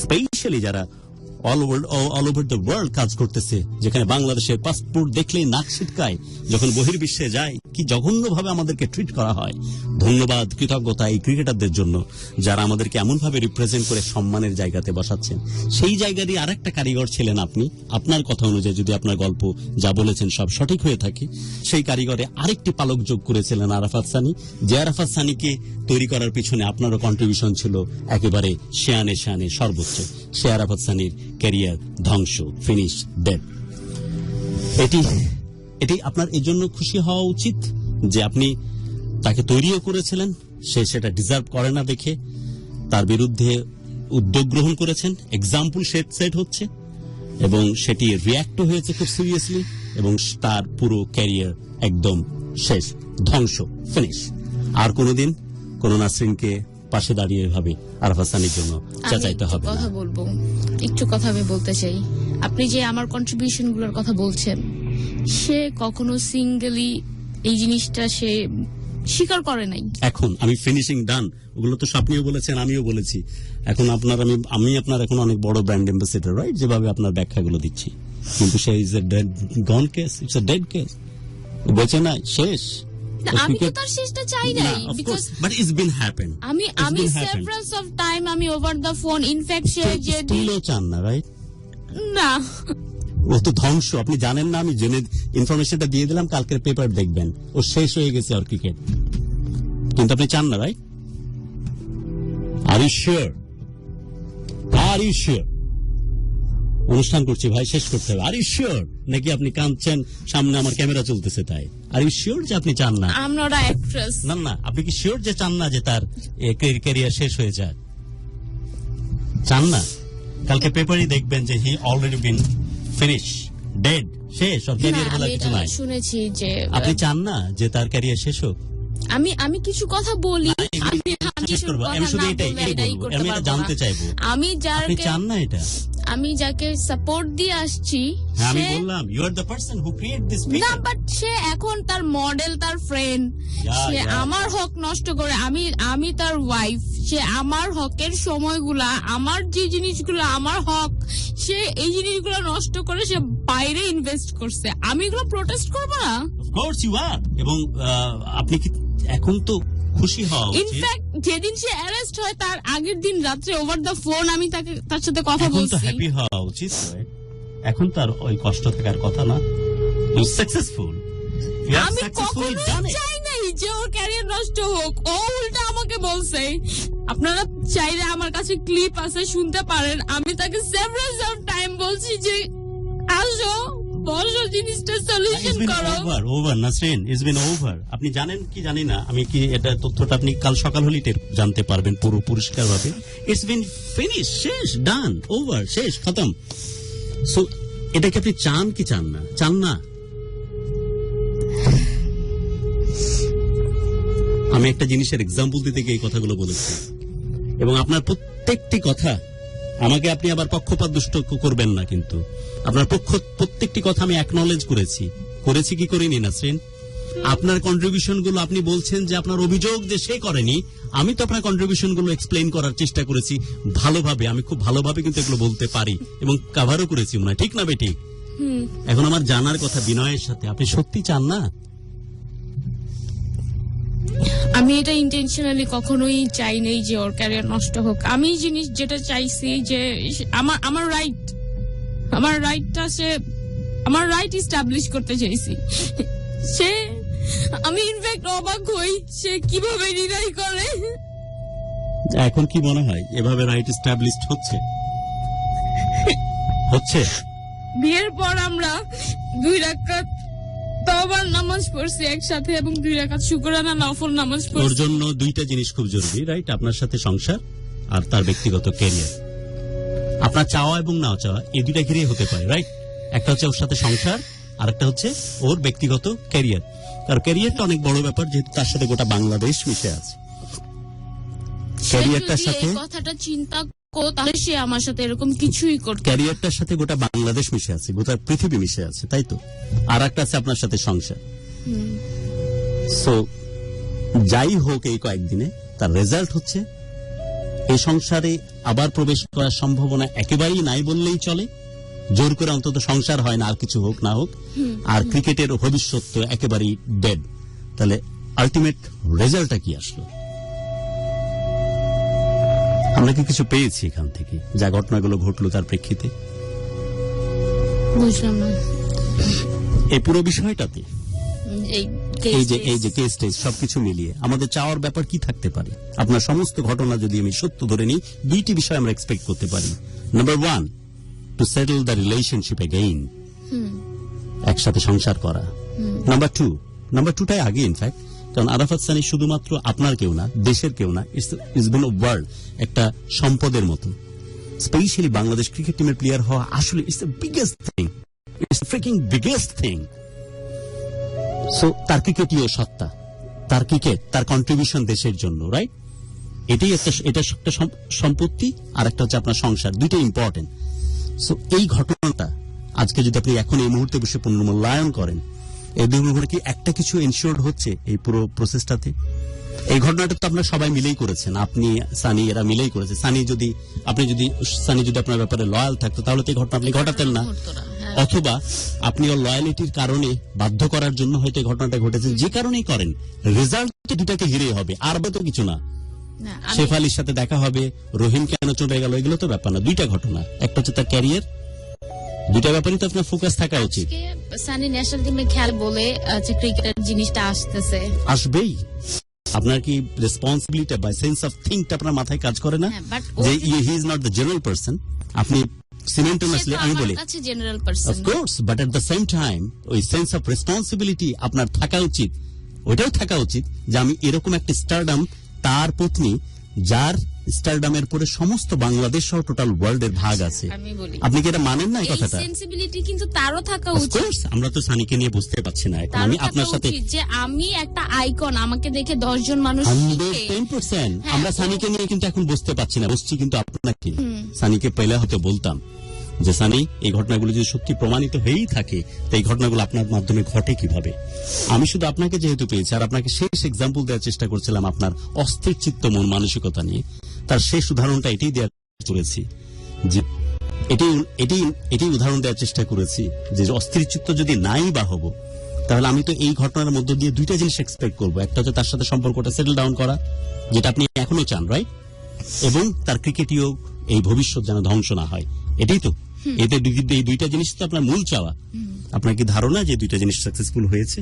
স্পেশালি যারা অল ওভার দ্য ওয়ার্ল্ড কাজ করতেছে, যেখানে বাংলাদেশের পাসপোর্ট দেখলেই নাক ছিটকায়, যখন বহির্বিশ্বে যায় কি জঘন্যভাবে আমাদেরকে ট্রিট করা হয়। ধন্যবাদ, কৃতজ্ঞতা এই ক্রিকেটারদের জন্য যারা আমাদেরকে এমনভাবে রিপ্রেজেন্ট করে সম্মানের জায়গাতে বসাচ্ছেন। সেই জায়গারই আরেকটা কারিগর ছিলেন আপনি। আপনার কথা অনুযায়ী যদি আপনার গল্প যা বলেছেন সব সঠিক হয়ে থাকে, সেই কারিগরে আরেকটি পালক যোগ করেছিলেন আরাফাত সানি, যে আরাফাত সানিকে তৈরি করার পিছনে আপনারও কন্ট্রিবিউশন ছিল একেবারে শেয়ানে সর্বোচ্চ। সে আরাফাত সানির ক্যারিয়ার ধ্বংস, ফিনিশ, ডেড। এটি আপনার এই জন্য খুশি হওয়া উচিত যে আপনি তাকে তৈরিও করেছিলেন, সে সেটা ডিজার্ভ করে না দেখে তার বিরুদ্ধে উদ্যোগ গ্রহণ করেছেন, এক্সাম্পল সেট হচ্ছে এবং সেটি রিয়াক্টও হয়েছে খুব সিরিয়াসলি, এবং তার পুরো ক্যারিয়ার একদম শেষ, ধ্বংস, ফিনিশ। আর কোনোদিন কোন নাসরিনকে পাশে দাঁড়িয়ে এভাবে আরাফাত সানির জন্য চেঁচাইতে হবে না। একটু কথা আমি বলতে চাই। আপনি যে আমার কন্ট্রিবিউশন গুলোর কথা বলছেন, সে কখনো সিঙ্গেলি এই জিনিসটা সে স্বীকার করে নাই। এখন আমি ফিনিশিং ডান, ওগুলো তো স্বপ্নিও বলেছেন, আমিও বলেছি। এখন আমি আপনার এখন অনেক বড় ব্র্যান্ড অ্যাম্বাসেডর, রাইট, যেভাবে আপনার ব্যাখ্যাগুলো দিচ্ছি, কিন্তু সে is a dead gone case, it's a dead case, বেঁচে নাই, শেষ। আমি তো তার শেষটা চাই নাই, because but it's been happen. আমি সেভারালস অফ টাইম আমি ওভার দ্য ফোন, ইনফ্যাক্ট সে যে দিলো চান না, রাইট? না, ও তো ধ্বংস, আপনি জানেন না, আমি জেনে ইনফরমেশনটা দিয়ে দিলাম, কালকের পেপার দেখবেন ও শেষ হয়ে গেছে আর ক্রিকেট, কিন্তু আপনি চান না, রাইট? R you sure? অনুষ্ঠান করছি ভাই, শেষ করতে হবে। Are you sure? নাকি আপনি কাঁদছেন, সামনে আমার ক্যামেরা চলতেছে তাই? আর ইউ শিওর যে আপনি চান না? I am not a actress. না, আপনি কি শিওর যে চান না যে তার ক্যারিয়ার শেষ হয়ে যায়? চান না? কালকে পেপারই দেখবেন যে হি অলরেডি বিন ফিনিশ, ডেড, শেষ, আর ক্যারিয়ার বলা কিছু নাই। শুনেছি যে আপনি চান না যে তার ক্যারিয়ার শেষ হোক? আমি কিছু কথা বলি, আমি শুধু এটাই বলবো, আমি এটা জানতে চাইবো, আপনি চান না এটা? আমি যাকে সাপোর্ট দিয়ে আসছি, আমি বললাম you are the person who create this picture. না, বাট সে এখন তার মডেল, তার ফ্রেন্ড, সে আমার হক নষ্ট করে, আমি তার ওয়াইফ, সে আমার হকের সময়গুলা, আমার যে জিনিসগুলো আমার হক, সে এই জিনিসগুলো নষ্ট করে সে বাইরে ইনভেস্ট করছে। আমি এগুলো প্রোটেস্ট করব না? Of course you are. এবং আপনি কি এখন তো খুশি হওয়া উচিত। ইনফ্যাক্ট যেদিন সে অ্যারেস্ট হয় তার আগের দিন রাত্রে ওভার দ্য ফোন আমি তার সাথে কথা বলছি। এখন তো হ্যাপি হওয়া উচিত, এখন তার ওই কষ্ট থাকার কথা না। ইউ সাকসেসফুল, আমি কখনো চাই নাই যে ওর ক্যারিয়ার নষ্ট হোক, ও উল্টা আমাকে বলছে। আপনারা চাইলে আমার কাছে ক্লিপ আছে, শুনতে পারেন। আমি তাকে সেভারাল টাইম বলছি যে আসো, বসো, জিনিসটা সলিউশন করো। Over Nasrin, it's been over. আপনি জানেন কি জানি না, আমি কি এটা তথ্যটা আপনি কাল সকাল হলেই জানতে পারবেন পুরো পরিষ্কার ভাবে। ইটস বিন ফিনিশ, শেষ, ডান, ওভার, শেষ, খতম। সো এটাকে আপনি চান কি চান না? চান না? আমি একটা জিনিসের এক্সাম্পল দিতে গিয়ে এই কথাগুলো বলেছি, এবং আপনার প্রত্যেকটি কথা আমাকে আপনি আবার পক্ষপাত দুষ্ট করবেন না, কিন্তু আপনার প্রত্যেকটি কথা আমি অ্যাকনলেজ করেছি কি করিনি নাসরিন? আপনার কন্ট্রিবিউশন গুলো আপনি বলছেন যে আপনার অভিযোগ যে সে করেনি, আমি তো আপনার কন্ট্রিবিউশন গুলো এক্সপ্লেইন করার চেষ্টা করেছি ভালোভাবে। আমি খুব ভালোভাবে কিন্তু এগুলো বলতে পারি এবং কভারও করেছি, মনে হয়, ঠিক না বেটি? এখন আমার জানার কথা বিনয়ের সাথে, আপনি সত্যি চান না? আমি এটা ইন্টেনশনালি কখনোই চাই নাই যে ওর ক্যারিয়ার নষ্ট হোক। আমি জিনিস যেটা চাইছি যে আমার রাইট ইস্টাবলিশ করতে চাইছি। সে আমি ইনফ্যাক্ট অবাক হই সে কিভাবে ডিনাই করে। এখন কি মনে হয় এভাবে রাইট এস্টাবলিশড হচ্ছে? বিয়ের পর আমরা 2 রাকাত তওবার নামাজ পড়ছি একসাথে এবং 2 রাকাত শুকরানা নফল নামাজ ওর পড়ছি। জন্য দুইটা জিনিস খুব জরুরি, রাইট? আপনার সাথে সংসার আর তার ব্যক্তিগত ক্যারিয়ার। আপনার চাওয়া এবং না চাওয়া এই দুইটা ঘিরে হতে পারে, রাইট? একটা হচ্ছে ওর সাথে সংসার, আর একটা হচ্ছে ওর ব্যক্তিগত ক্যারিয়ার। কারণ ক্যারিয়ারটা অনেক বড় ব্যাপার, যেহেতু তার সাথে গোটা বাংলাদেশ মিশে আছে। ক্যারিয়ারটার সাথে এই কথাটা চিন্তা করো তাহলে সে আমার সাথে এরকম কিছুই করতো। ক্যারিয়ারটার সাথে গোটা বাংলাদেশ মিশে আছে, গোটা পৃথিবী মিশে আছে, তাই তো? আর একটা আছে আপনার সাথে সংসার। সো যাই হোক, এই কয়েকদিনে তার রেজাল্ট হচ্ছে এই সংসারে আবার প্রবেশ করার সম্ভাবনা একেবারেই নাই বললেই চলে। জোর করে অন্তত সংসার হয় না, আর কিছু হোক না হোক। আর ক্রিকেটের ভবিষ্যৎ তো একেবারেই ডেড। তাহলে আলটিমেট রেজাল্টটা কি আসলো? আমরা কি কিছু পেয়েছি এখান থেকে, যা ঘটনাগুলো ঘটলো তার প্রেক্ষিতে? বুঝলাম না এই পুরো বিষয়টাতে এই এই যে কেস টেস সবকিছু মিলিয়ে আমাদের চাওয়ার ব্যাপার কি থাকতে পারে? আপনার সমস্ত ঘটনা যদি আমি সত্য ধরে নিই, দুইটি বিষয় আমরা এক্সপেক্ট করতে পারি। Number 1, to settle the relationship again, একসাথে সংসার করা। নাম্বার 2টাই আগে ইনফ্যাক্ট, কারণ আরাফাত সানি শুধুমাত্র আপনার কেউ না, দেশের কেউ না, ইটস বিন অফ ওয়ার্ল্ড, একটা সম্পদের মতো। স্পেশালি বাংলাদেশ ক্রিকেট টিমের প্লেয়ার হওয়া আসলে it's the biggest thing, it's freaking biggest thing. So তার ক্রিকেটীয় সত্তা, তার ক্রিকেট, তার কন্ট্রিবিউশন দেশের জন্য, রাইট? এটা একটা সম্পত্তি, আর একটা হচ্ছে আপনার সংসার, দুইটাই ইম্পর্টেন্ট। সো এই ঘটনাটা আজকে যদি আপনি এখন এই মুহূর্তে বসে পুনর্মূল্যায়ন করেন, এই দুই মুহূর্তে কি একটা কিছু এনশিওর হচ্ছে এই পুরো প্রসেসটাতে? এই ঘটনাটা তো আপনারা সবাই মিলেই করেছেন, আপনি, সানি, এরা মিলেই করেছে। সানি যদি আপনার ব্যাপারে লয়াল থাকতো তাহলে তো এই ঘটনা আপনি ঘটাতেন না। অথবা আপনি ওর লয়ালিটির কারণে বাধ্য করার জন্য হয়তো এই ঘটনাটা ঘটেছে, যে কারণেই করেন রেজাল্ট তো দুটাকে ঘিরেই হবে, আর তো কিছু না। শেফ আলীর সাথে দেখা হবে, রহিম কেন চলে গেল, এগুলো তো ব্যাপার না। দুইটা ঘটনা, একটা হচ্ছে তার ক্যারিয়ার, দুইটা ব্যাপারই তো আপনার ফোকাস থাকা উচিত। সানি ন্যাশনাল টিমে খেল বলে ক্রিকেটের জিনিসটা আসবেই। আপনার কি রেসপন্সিবিলিটি বাই সেন্স অফ থিংকটা আপনার মাথায় কাজ করে না যে he is not the general person? আপনি সিমেন্টাসলি আমি বলি of course, but at the same time ওই সেন্স অফ রেসপন্সিবিলিটি আপনার থাকা উচিত। ওইটাও থাকা উচিত যে আমি এরকম একটা স্টারডাম, তার পত্নী, যার স্টারডামের পরে সমস্ত বাংলাদেশ সহ টোটাল ওয়ার্ল্ড এর ভাগ আছে। আপনি কি এটা মানেন না এই কথাটা? সেন্সিবিলিটি কিন্তু তারও থাকা উচিত। আমরা তো সানিকে নিয়ে বুঝতে পারছি না। আমি আপনার সাথে যে আমি একটা আইকন, আমাকে দেখে 10 জন মানুষ 110%। আমরা সানিকে নিয়ে কিন্তু এখন বুঝতে পারছি না, বুঝছি কিন্তু আপনাকে। সানিকে পেলে হয়তো বলতাম যে সানি, এই ঘটনাগুলো যদি সত্যি প্রমাণিত হয়েই থাকে তো এই ঘটনাগুলো আপনার মাধ্যমে ঘটে কিভাবে? আমি শুধু আপনাকে যেহেতু পেয়েছি, আর আপনাকে শেষ এক্সাম্পল দেওয়ার চেষ্টা করছিলাম আপনার অস্থির চিত্ত মন মানসিকতা নিয়ে, তার শেষ উদাহরণটা এটাই দেওয়ার করেছি যে এটাই উদাহরণ দেওয়ার চেষ্টা করেছি যে অস্থির চিত্ত যদি নাই বা হব, তাহলে আমি তো এই ঘটনার মধ্য দিয়ে দুইটা জিনিস এক্সপেক্ট করবো। একটা হচ্ছে তার সাথে সম্পর্কটা সেটেল ডাউন করা, যেটা আপনি এখনো চান, রাইট? এবং তার ক্রিকেটীয় এই ভবিষ্যৎ যেন ধ্বংস না হয়, এটাই তো। এতে এই দুইটা জিনিস তো আপনার মূল চাওয়া। আপনার কি ধারণা যে দুইটা জিনিস সাকসেসফুল হয়েছে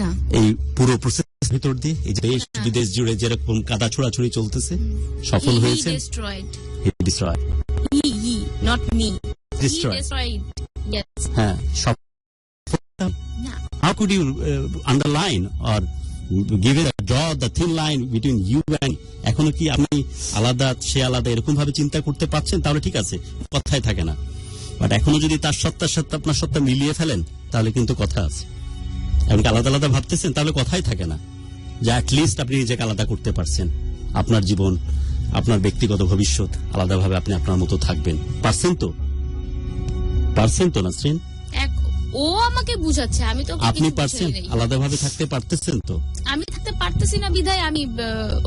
না এই পুরো প্রসেস ভিতর দিয়ে? এই যে দেশ বিদেশ জুড়ে যেরকম কাদা ছোড়াছুড়ি চলতেছে, সফল হয়েছে। হ্যাঁ, how could you underline or give it a draw the thin line between you and? এখনো কি আপনি আলাদা, সে আলাদা, এরকম ভাবে চিন্তা করতে পারছেন? তাহলে ঠিক আছে, কথাই থাকে না। বাট এখনো যদি তার সত্তার সাথে আপনার সত্তা মিলিয়ে ফেলেন তাহলে কিন্তু কথা আছে। এমনকি আলাদা আলাদা ভাবতেছেন তাহলে কথাই থাকে না, যে অ্যাটলিস্ট আপনি নিজেকে আলাদা করতে পারছেন। আপনার জীবন, আপনার ব্যক্তিগত ভবিষ্যৎ আলাদাভাবে আপনি আপনার মতো থাকবেন। পারছেন তো নাসরিন? ও আমাকে বুঝাচ্ছে, আমি তো আপনি পারছেন আলাদাভাবে থাকতে পারতেছেন তো? আমি থাকতে পারতেছি না বিধায় আমি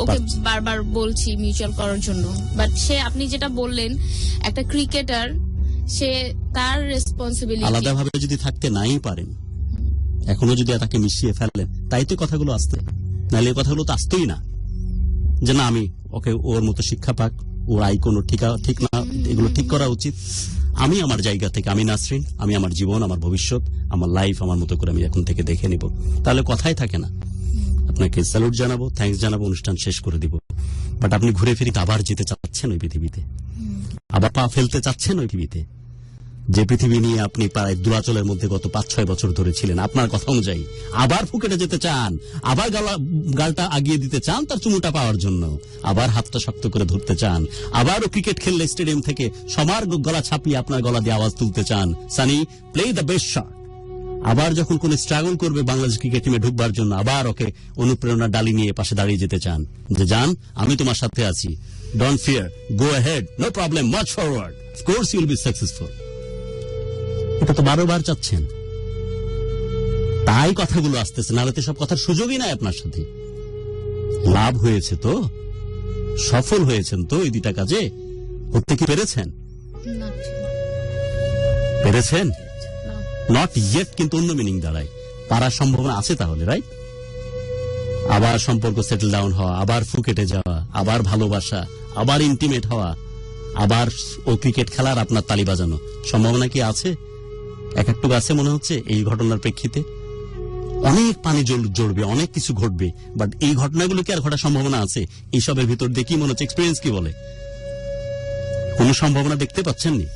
ওকে বারবার বলছি মিউচুয়াল করার জন্য। বাট সে, আপনি যেটা বললেন, একটা ক্রিকেটার, সে তার রেসপন্সিবিলিটি, আলাদাভাবে যদি থাকতে নাই পারেন, এখনো যদি তাকে মিশিয়ে ফেলেন, তাই তো কথাগুলো আসতে। নাহলে এই কথাগুলো তো আসতোই না, যে না আমি ওকে ওর মতো শিক্ষা পাক, ওর আই কোনো ঠিক না, এগুলো ঠিক করা উচিত। আমি আমার জায়গা থেকে, আমি নাসরিন, আমি আমার জীবন, আমার ভবিষ্যৎ, আমার লাইফ আমার মতো করে আমি এখন থেকে দেখে নিব, তাহলে কথাই থাকে না। আপনাকে স্যালুট জানাবো, থ্যাঙ্কস জানাবো, অনুষ্ঠান শেষ করে দিব। বাট আপনি ঘুরে ফিরে আবার যেতে চাচ্ছেন ওই পৃথিবীতে, আবার পা ফেলতে চাচ্ছেন ওই পৃথিবীতে, যে পৃথিবী নিয়ে আপনি প্রায় দোলাচলের মধ্যে গত 5-6 বছর ধরে ছিলেন। আপনার কথা অনুযায়ী আবার ফুকেটে যেতে চান, আবার গালটা আগিয়ে দিতে চান তার চুমুটা পাওয়ার জন্য, আবার হাতটা শক্ত করে ধরতে চান, আবারও ক্রিকেট খেললে স্টেডিয়াম থেকে সবার গলা ছাপিয়ে আপনার গলা দিয়ে আওয়াজ তুলতে চান, Sunny play the best shot. আবার যখন কোন স্ট্রাগল করবে বাংলাদেশ ক্রিকেট টিমে ঢুকবার জন্য, আবার ওকে অনুপ্রেরণা ডালি নিয়ে পাশে দাঁড়িয়ে যেতে চান, যে জান আমি তোমার সাথে আছি, don't fear, go ahead, no problem, march forward, of course you will be successful. এটা তো 12 বার চাচ্ছেন, তাই কথাগুলো আসতেছে, নাহলে তো সব কথার সুযোগই নাই আপনার সাথে। লাভ হয়েছে তো, সফল হয়েছেন তো এই 2টা কাজে, করতে কি পেরেছেন? পেরেছেন? নট ইয়েট, কিন্তু অন্য মিনিং দাঁড়ায়, পারার সম্ভাবনা আছে তাহলে, রাইট? আবার সম্পর্ক সেটেল ডাউন হওয়া, আবার ফুকেটে যাওয়া, আবার ভালোবাসা, আবার ইন্টিমেট হওয়া, আবার ও ক্রিকেট খেলার আপনার তালি বাজানো, সম্ভাবনা কি আছে? একটু আছে মনে হচ্ছে এই ঘটনার প্রেক্ষিতে। অনেক পানি জড়বে, অনেক কিছু ঘটবে, বাট এই ঘটনাগুলো কি আর ঘটার সম্ভাবনা আছে? এইসবের ভিতর দিয়ে কি মনে হচ্ছে, এক্সপিরিয়েন্স কি বলে, কোন সম্ভাবনা দেখতে পাচ্ছেন নি?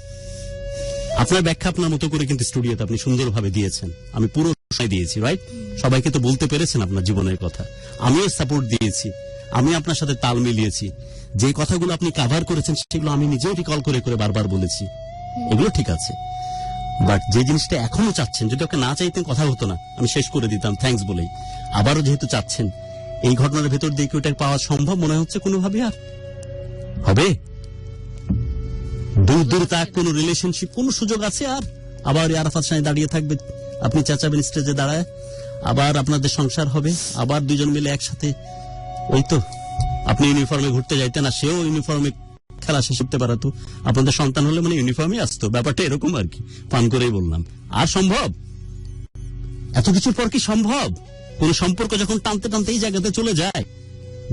আপনার ব্যাখ্যা আপনার মতো করে কিন্তু স্টুডিওতে আপনি সুন্দরভাবে দিয়েছেন, আমি পুরো সময় দিয়েছি, রাইট? সবাইকে তো বলতে পেরেছেন আপনার জীবনের কথা, আমিও সাপোর্ট দিয়েছি, আমি আপনার সাথে তাল মিলিয়েছি, যে কথাগুলো আপনি কাভার করেছেন সেগুলো আমি নিজেও রিকল করে করে বারবার বলেছি, এগুলো ঠিক আছে। বাট যে জিনিসটা এখনো চাচ্ছেন, যদি ওকে না চাইতেন কথা হতো না, আমি শেষ করে দিতাম থ্যাঙ্কস বলেই। আবারও যেহেতু চাচ্ছেন, এই ঘটনার ভেতর দিয়ে কি ওটা পাওয়া সম্ভব মনে হচ্ছে কোনোভাবে? আর হবে? দূর তাক কোন রিলেশনশিপ, কোন সুযোগ আছে? আর আবার আরাফাত সামনে দাঁড়িয়ে থাকবে, আপনি চেঁচাবেন স্টেজে দাঁড়ায়, আবার আপনাদের সংসার হবে, আবার 2জন মিলে একসাথে। ওই তো আপনি ইউনিফর্মে ঘুরতে যাইতেন, না সেও ইউনিফর্মে খেলা শেষ করতে পারতো, আপনাদের সন্তান হলে মানে ইউনিফর্মে আসতো, ব্যাপারটা এরকম আর কি, পান করেই বললাম। আর সম্ভব? এত কিছুর পর কি সম্ভব? কোন সম্পর্ক যখন টানতে টানতে এই জায়গাতে চলে যায়,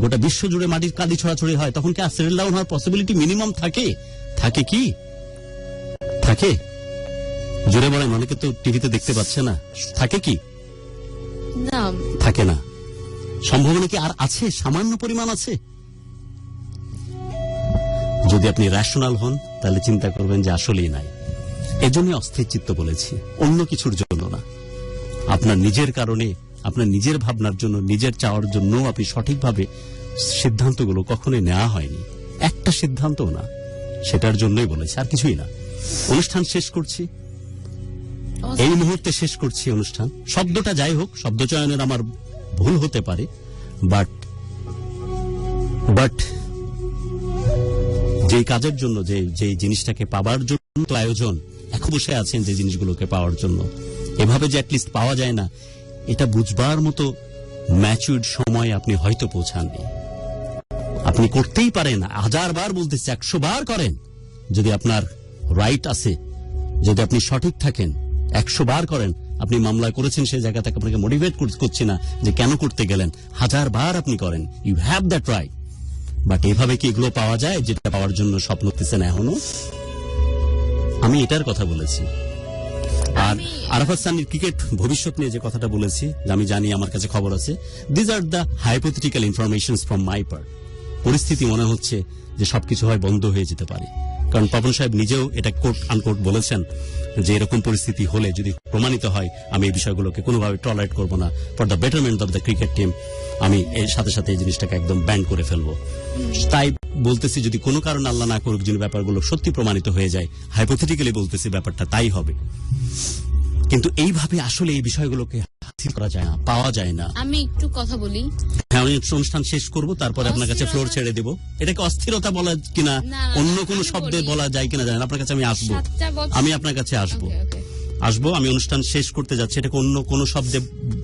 গোটা বিশ্ব জুড়ে মাটির কাদি ছড়াছড়ি হয়, তখন কি আর সেটেল ডাউন হওয়ার পসিবিলিটি মিনিমাম থাকে? থাকে কি? থাকে? জোরে বলেন, অনেকে তো টিভিতে দেখতে পাচ্ছে না, থাকে কি? না, থাকে না। সম্ভাবনা কি আর আছে? সামান্য পরিমাণ আছে। যদি আপনি রেশনাল হন তাহলে চিন্তা করবেন যে আসলেই নাই। এজন্য অস্থির চিত্ত বলেছি, অন্য কিছুর জন্য না। আপনার নিজের কারণে, আপনার নিজের ভাবনার জন্য, নিজের চাওয়ার জন্য আপনি সঠিকভাবে সিদ্ধান্তগুলো কখনোই নেওয়া হয়নি, একটা সিদ্ধান্তও না, সেটার জন্যই বলেছি, আর কিছুই না। অনুষ্ঠান শেষ করছি, এই মুহূর্তে শেষ করছি অনুষ্ঠান। শব্দটা যাই হোক, শব্দ চয়নের আমার ভুল হতে পারে, বাট যে কাজের জন্য, যে জিনিসটাকে পাওয়ার জন্য তো আয়োজন, এখন বসে আছেন যে জিনিসগুলোকে পাওয়ার জন্য, এভাবে যে অ্যাটলিস্ট পাওয়া যায় না, এটা বুঝবার মতো ম্যাচুরড সময় আপনি হয়তো পৌঁছাননি। আপনি করতেই পারেন, 1000 বার বলতেছি, 100 বার করেন, যদি আপনার রাইট আছে, যদি আপনি সঠিক থাকেন, 100 বার করেন। আপনি মামলায় করেছেন, সেই জায়গা থেকে আপনাকে মোটিভেট করছি না যে কেন করতে গেলেন, 1000 বার আপনি করেন, you have that right. But এভাবে কি এগুলো পাওয়া যায় যেটা পাওয়ার জন্য স্বপ্ন দেখতেছেন এখনো? আমি এটার কথা বলেছি। আর আরাফাত সানির ক্রিকেট ভবিষ্যৎ নিয়ে যে কথাটা বলেছি, আমি জানি আমার কাছে খবর আছে, these are the hypothetical information from my part. পরিস্থিতি মনে হচ্ছে যে সবকিছু হয় বন্ধ হয়ে যেতে পারে, কারণ পাপন সাহেব নিজেও এটা কোট আনকোট বলেছেন যে এরকম পরিস্থিতি হলে, যদি প্রমাণিত হয়, আমি এই বিষয়গুলোকে কোনোভাবে টলারেট করব না, for the betterment of the cricket team আমি এর সাথে সাথে এই জিনিসটাকে একদম ব্যান করে ফেলবো। তাই বলতেছি, যদি কোনো কারণে আল্লাহ না করুক, যদি ব্যাপারগুলো সত্যি প্রমাণিত হয়ে যায়, হাইপোথেটিক্যালি বলতেছি ব্যাপারটা তাই হবে, কিন্তু এইভাবে আসলে এই বিষয়গুলোকে হাসিল করা যায় না, পাওয়া যায় না। আমি একটু কথা বলি। হ্যাঁ, আমি অনুষ্ঠান শেষ করব, তারপরে আপনার কাছে ফ্লোর ছেড়ে দেব। এটাকে অস্থিরতা বলা কিনা, অন্য কোনো শব্দে বলা যায় কিনা জানেন, আপনার কাছে আমি আসবো, আমি আপনার কাছে আসবো। আমি অনুষ্ঠান শেষ করতে যাচ্ছি, এটাকে অন্য কোনো শব্দে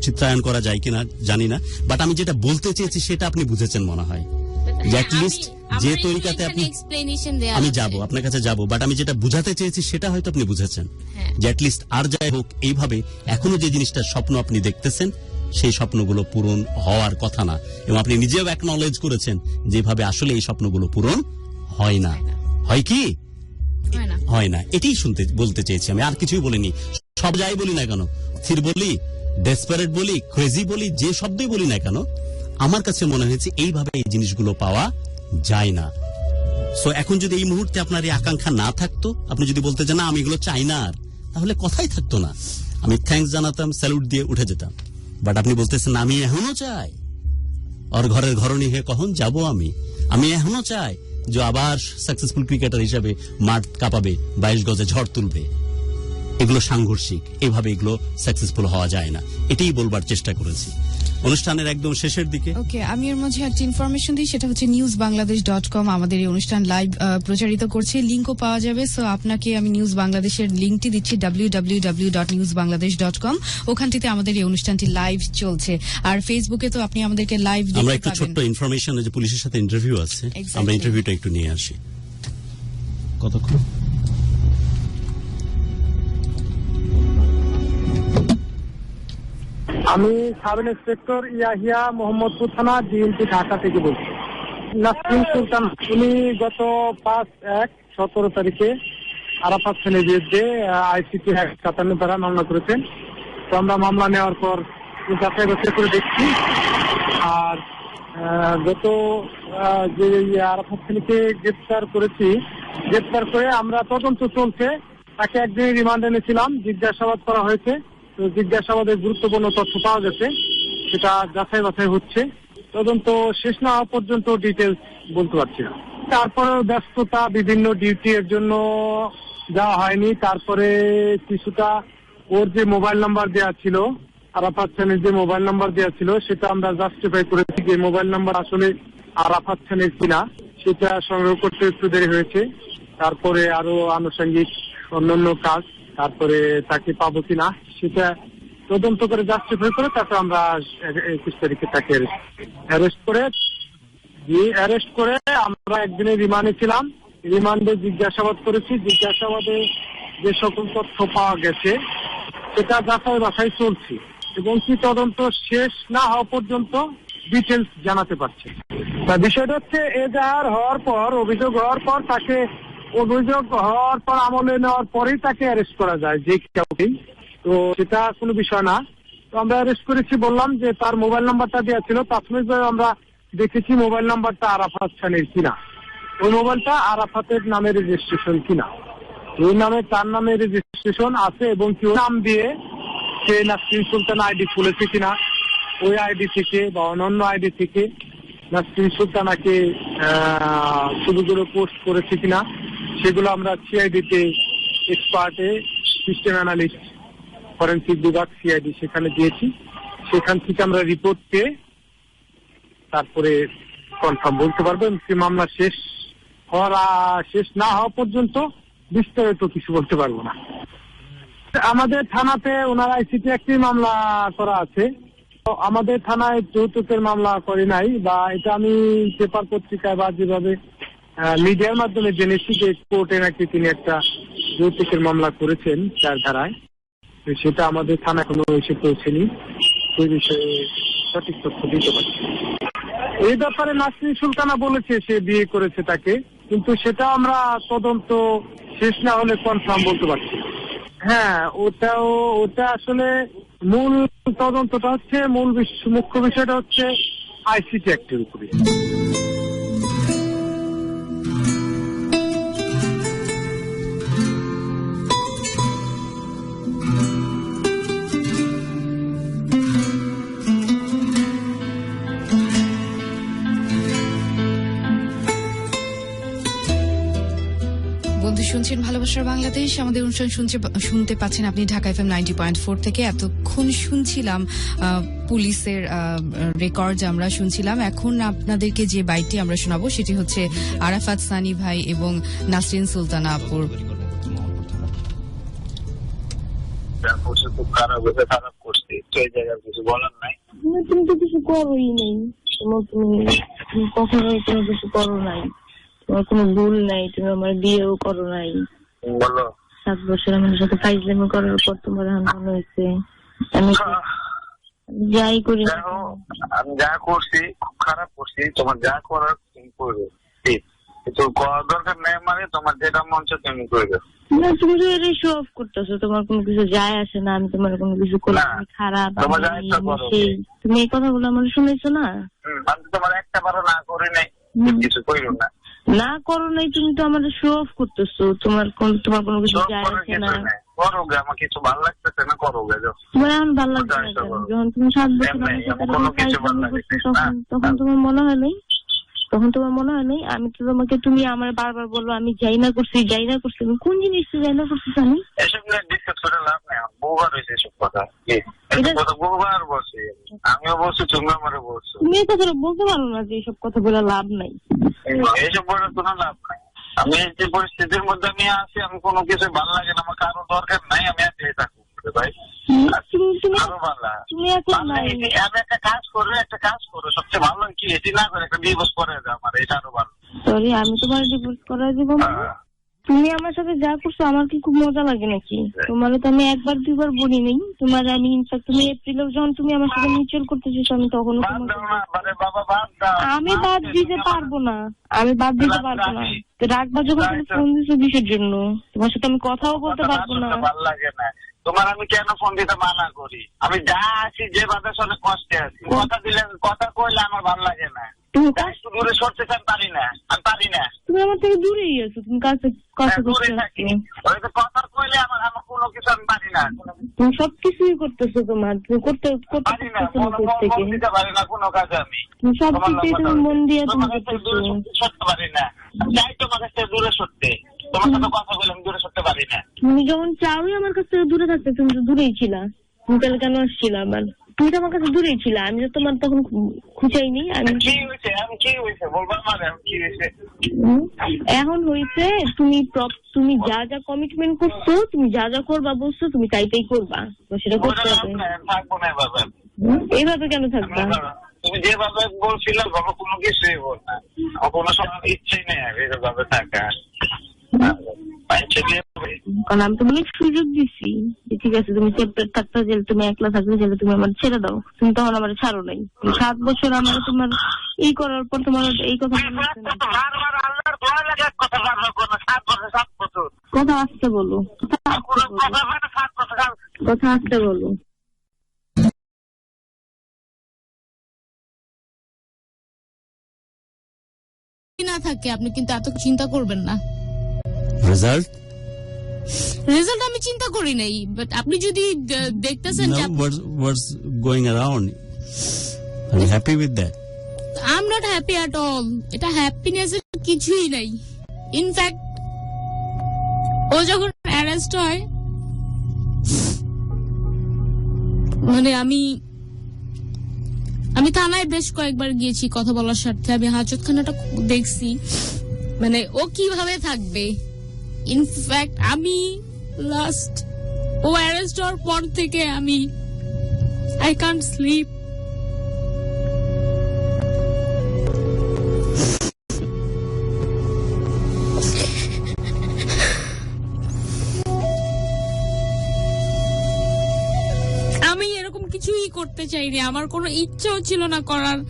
চিত্রায়ন করা যায় কিনা জানি না, বাট আমি যেটা বলতে চেয়েছি সেটা আপনি বুঝেছেন মনে হয়। অ্যাটলিস্ট যে তরিকাতে আপনি, আমি যাব আপনার কাছে যাব, বাট আমি যেটা বুঝাতে চেয়েছি সেটা হয়তো আপনি বুঝেছেন, যে অ্যাটলিস্ট আর যাই হোক, এইভাবে এখনো যে জিনিসটার স্বপ্ন আপনি দেখতেছেন, সেই স্বপ্নগুলো পূরণ হওয়ার কথা না, এবং আপনি নিজেও অ্যাকনলেজ করেছেন যেভাবে আসলে এই স্বপ্নগুলো পূরণ হয় না। হয় কি হয় না, এটাই বলতে চেয়েছি আমি, আর কিছুই বলিনি। সব যাই বলি না কেন, স্থির বলি, ডেসপারেট বলি, ক্রেজি বলি, যে শব্দই বলি না কেন, আমার কাছে মনে হয়েছে এইভাবে এই জিনিসগুলো পাওয়া যায় না। সো এখন যদি এই মুহূর্তে আপনার এই আকাঙ্ক্ষা না থাকতো, আপনি যদি বলতে যে না আমি এগুলো চাই না, আর তাহলে কথাই থাকতো না, আমি থ্যাঙ্কস জানাতাম, স্যালুট দিয়ে উঠে যেতাম। বাট আপনি বলতেছেন আমি এখনো চাই, ওর ঘরের ঘরণী হয়ে কখন যাব আমি এখনো চাই যে আবার সাকসেসফুল ক্রিকেটার হিসেবে মাঠ কাঁপাবে, 22 গজে ঝড় তুলবে। এগুলো সাংঘর্ষিক, এভাবে এগুলো সাকসেসফুল হওয়া যায় না, এটাই বলবার চেষ্টা করেছি অনুষ্ঠানের একদম শেষের দিকে। ওকে, আমি এর মধ্যে একটা ইনফরমেশন দিই, সেটা হচ্ছে newsbangladesh.com আমাদের এই অনুষ্ঠান লাইভ প্রচারিত করছে, লিংকও পাওয়া যাবে। সো আপনাকে আমি নিউজ বাংলাদেশের লিংকটি দিচ্ছি, www.newsbangladesh.com, ওখানটিতে আমাদের এই অনুষ্ঠানটি লাইভ চলছে। আর ফেসবুকে তো আপনি আমাদেরকে লাইভ দেখতে পাবেন। আমরা একটু ছোট্ট ইনফরমেশন, যে পুলিশের সাথে ইন্টারভিউ আছে, আমরা ইন্টারভিউটা একটু নিয়ে আসি। কতক্ষণ? আমি সাব ইন্সপেক্টর ইয়াহিয়া মোহাম্মদপুর থানা, ডিএমপি ঢাকা থেকে বলছি। নাসরিন সুলতান উনি গত 5/1/17 তারিখে আরাফাত খানের বিরুদ্ধে ICT 57 ধারা মামলা করেছেন। তো আমরা মামলা নেওয়ার পর যাচাই বাছাই করে দেখছি, আর গত যে আরাফাত খানকে গ্রেপ্তার করেছি, গ্রেপ্তার করে আমরা তদন্ত চলছে, তাকে একদিন রিমান্ডে এনেছিলাম, জিজ্ঞাসাবাদ করা হয়েছে। তো জিজ্ঞাসাবাদের গুরুত্বপূর্ণ তথ্য পাওয়া গেছে, সেটা যাচাই বাছাই হচ্ছে, তদন্ত শেষ না হওয়া পর্যন্ত ডিটেলস বলতে পারছি না। তারপরেও ব্যস্ততা, বিভিন্ন ডিউটি এর জন্য যাওয়া হয়নি। তারপরে কিছুটা ওর যে মোবাইল নাম্বার দেওয়া ছিল, আরাফাত খানের যে মোবাইল নাম্বার দেওয়া ছিল, সেটা আমরা জাস্টিফাই করেছি যে মোবাইল নাম্বার আসলে আরাফাত খানের কিনা, সেটা সংগ্রহ করতে একটু দেরি হয়েছে। তারপরে আরো আনুষঙ্গিক অন্যান্য কাজ, তারপরে তাকে পাবো কিনা সেটা তদন্ত করে জাস্টিফাই করে তারপর আমরা 21 তারিখে তাকে অ্যারেস্ট করে আমরা একদিনের রিমান্ডে ছিলাম। রিমান্ডে জিজ্ঞাসাবাদ করেছি, জিজ্ঞাসাবাদে যে সকল তথ্য পাওয়া গেছে সেটা যাচাই বাছাই চলছে, এবং কি তদন্ত শেষ না হওয়া পর্যন্ত ডিটেলস জানাতে পারছে। বিষয়টা হচ্ছে এজাহার হওয়ার পর, অভিযোগ হওয়ার পর, তাকে অভিযোগ হওয়ার পর আমলে নেওয়ার পরেই তাকে অ্যারেস্ট করা যায় যে কাউকেই, তো সেটা কোনো বিষয় না। তো আমরা অ্যারেস্ট করেছি, বললাম যে তার মোবাইল নাম্বারটা দেওয়া ছিল, প্রাথমিকভাবে আমরা দেখেছি মোবাইল নাম্বারটা আরাফাত খানের কিনা, ওই মোবাইলটা আরাফাতের নামে রেজিস্ট্রেশন কিনা, ওই নামে তার নামে রেজিস্ট্রেশন আছে, এবং কি নাম দিয়ে সে নাসরিন সুলতান আইডি খুলেছে কিনা, ওই আইডি থেকে বা অন্যান্য আইডি থেকে নাসরিন সুলতানাকে ছবিগুলো পোস্ট করেছে কিনা, সেগুলো আমরা সিআইডিতে এক্সপার্টে সিস্টেম অ্যানালিস্ট ফরেন্সিক বিভাগ সিআইডি সেখানে দিয়েছি। সেখান থেকে আমরা রিপোর্ট পেয়ে তারপরে কনফার্ম বলতে পারবো। মামলা শেষ না হওয়া পর্যন্ত বিস্তারিত কিছু বলতে পারবো না। আমাদের থানাতে ওনার ICT একটি মামলা করা আছে, আমাদের থানায় যৌতুকের মামলা করে নাই, বা এটা আমি পেপার পত্রিকায় বা যেভাবে মিডিয়ার মাধ্যমে জেনেছি যে কোর্টে নাকি তিনি একটা যৌতুকের মামলা করেছেন 4 ধারায়, সেটা আমাদের থানা কোনো এসে পৌঁছেনি, সেই বিষয়ে সঠিক তথ্য দিতে পারছি। এই ব্যাপারে নাসরিন সুলতানা বলেছে সে বিয়ে করেছে তাকে, কিন্তু সেটা আমরা তদন্ত শেষ না হলে কনফার্ম বলতে পারছি। হ্যাঁ, ওটা আসলে মূল তদন্তটা হচ্ছে, মুখ্য বিষয়টা হচ্ছে ICT অ্যাক্টের উপরে। শুনছেন ভালোবাসার বাংলাদেশ, আমাদের অনুষ্ঠান শুনতে পাচ্ছেন আপনি ঢাকা FM 90.4 থেকে। এতক্ষণ শুনছিলাম পুলিশের রেকর্ড আমরা শুনছিলাম। এখন আপনাদেরকে যে বাইটটি আমরা শোনাবো সেটি হচ্ছে আরাফাত সানি ভাই এবং নাসরিন সুলতানা আপুর। খুব খারাপ করছে, এই জায়গার কিছু বলার নাই। তুমি তো কিছু করোই নেই, তুমি কখনোই কোনো কিছু করো নাই, তোমার কোনো ভুল নাই, তুমি আমার বিয়েও করো নাই। বলো 7 বছর আমার সাথে ফাইজলামি করার পর তোমার মনে হয়েছে যাই করি না দেখো, আমি যা করছি খুব খারাপ করছি, তোমার যা করার তুমি করবে, ঠিক, কিন্তু করার দরকার নেই, মানে তোমার যেটা মন চায় তুমি করবে। না, তুমি তো এটা শো অফ করতেছো, তোমার কোনো কিছু যায় আসে না, আমি তোমার কোনো কিছু করলাম, না, আমি খারাপ, তোমার যা আমি ইচ্ছা এই, আমি করো। সেই। তুমি এই কথাগুলো আমার শুনেছো না? আমি তোমার একটা বারো না করে নাই, কিছু কইরো না। না করো নাই, তুমি তো আমার শো অফ করতেছো, তোমার কোনো কিছু সব যায় করার আসে কিছু না। নাই, করো গে, আমার কিছু ভালো লাগতেছে না, করো গে, যাও। তোমার এখন ভালো লাগছে না আচ্ছা, কেন? বলো। যখন তুমি 7 বছর এমনি, আমার সাথে কোনো কিছু ভালো ফাইজলামি লাগে করছো, না। তখন তোমার মনে হয় নাই? তখন তোমার মনে হয় নাই? আমি তো তোমাকে, তুমি আমার বারবার বললো আমি যাই না করছি। আমি কোন জিনিসটা যাই না করছি জানি? এসব নিয়ে ডিসকাস করে লাভ নেই, বহুবার হয়েছে এসব কথা, এসব কথা বহুবার বলছি, আমিও বলছি, তুমি আমারও বলছো। তুমি এই কথাটা বলতে পারো না যে এইসব কথা বলে লাভ নাই। এইসব বলে কোনো লাভ নাই। আমি যে পরিস্থিতির মধ্যে আমি আছি, আমি কোনো কিছু ভালো লাগে না, আমার কারো দরকার নাই, আমি আর যেয়ে থাকবো ভাই, আরো ভালো। তুমি এখন নাই। আমি একটা কাজ করো, সবচেয়ে ভালো কি এটি না করে একটা ডিভোর্স করে দাও, আমার এটা আরো ভালো। সরি, আমি তোমার ডিভোর্স করা দিব না। তুমি আমার সাথে যা করছো আমার কি খুব মজা লাগে নাকি? তোমার তো আমি একবার দুইবার বলি নাই তোমার। আমি ইনফ্যাক্ট তুমি এপ্রিলেও যখন তুমি আমার সাথে মিউচুয়াল করতে চেয়েছো, আমি তখনও বাদ তোমাকে দাও না, মানে বাবা বাদ দাও। আমি বাদ দিতে পারবো না। তো রাখবা যখন তুমি ফোন দিছো কিসের জন্য? তোমার সাথে আমি কথাও বলতে পারবো না। ভালো লাগে না তোমার, আমি কেন ফোন দিতে মানা করি? আমি যা আছি যেভাবে শোনে কষ্টে আছি, কথা কইলে আমার ভালো লাগে না। তুমি একটু দূরে সরতে চান, পারি না, আমি পারি না। তুমি আমার থেকে দূরেই আছো, তুমি কাছে দূরে করতে থাকি, ওই যে কথা কইলে আমার কোনো কিছু আমি পারি না। তুমি সবকিছুই করতেছো, তোমার তুমি করতে পারি না, থেকে মন দিতে পারি না কোনো কাজে আমি। তুমি সবকিছুই তুমি মন দিয়ে তুমি করতেছো। সরতে পারি না, চাই তোমার কাছ থেকে দূরে সরতে, তোমার সাথে কথা বলে আমি দূরে সরতে পারি না। তুমি যখন চাওই আমার কাছ থেকে দূরে থাকতে, তুমি তো দূরেই ছিলা। তুমি তাহলে কেন আসছিলা আবার? তুমি তো আমার কাছে দূরেই ছিলা, আমি তো তোমার তখন খুঁজাইনি। আমি কি হয়েছে বলবো আমার, কি হয়েছে এখন হয়েছে, তুমি যা যা কমিটমেন্ট করছো, তুমি যা যা করবা বলছো, তুমি তাই করবা, তো সেটা করতে হবে। থাকবো না বাবা, এইভাবে কেন থাকবা? তুমি যেভাবে বলছিলে বাবা, কোনো কিছুই বল না, আমার কোনো সময় ইচ্ছেই নেই এইভাবে থাকা। কারণ আমি তোমাকে সুযোগ দিচ্ছি যে ঠিক আছে তুমি সেপারেট থাকতে চাইলে, তুমি একলা থাকতে চাইলে তুমি আমার ছেড়ে দাও। তুমি তখন আমার ছাড়ো নাই। 7 বছর আমার তোমার এই করার পর তোমার এই কথা কথা আসতে বলো, কথা আসতে বলো। না থাকে আপনি কিন্তু এত চিন্তা করবেন না। রেজাল্ট আমি চিন্তা করি নাই, বাট আপনি যদি দেখতেছেন যে what's going around, are you happy with that? I am not happy at all. এটা হ্যাপিনেস এর কিছুই নাই। ইনফ্যাক্ট ও যখন অ্যারেস্ট হয়, মানে আমি থানায় বেশ কয়েকবার গিয়েছি কথা বলার স্বার্থে। আমি হাজতখানাটা দেখছি, মানে ও কিভাবে থাকবে। ইনফ্যাক্ট আমি লাস্ট ও অ্যারেস্ট হওয়ার পর থেকে আই কান্ট স্লিপ। আমি এরকম কিছুই করতে চাইনি, আমার কোনো ইচ্ছাও ছিল না করার।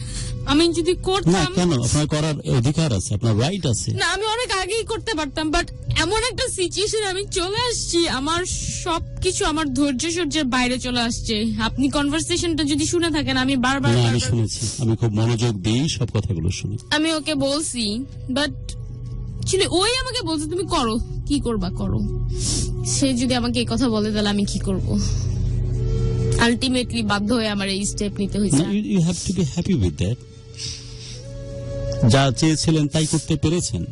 আমি যদি না করতাম, কেন, আপনার করার অধিকার আছে, আপনার রাইট আছে। না আমি অনেক আগেই করতে পারতাম, বাট এমন একটা সিচুয়েশন আমি চলে আসছি, আমার সবকিছু আমার ধৈর্য সহ্যের বাইরে চলে আসছে। আপনি কনভারসেশনটা যদি শুনে থাকেন, আমি বারবার না, আমি শুনেছি, আমি খুব মনোযোগ দিই সব কথাগুলো শুনি। আমি ওকে বলছি, বাট ওই আমাকে বলছে তুমি করো, কি করবা করো। সে যদি আমাকে এই কথা বলে তাহলে আমি কি করব? আলটিমেটলি বাধ্য হয়ে আমার এই স্টেপ নিতে হয়েছে। You have to be happy with that. যা চেয়েছিলেন তাই করতে পেরেছেন,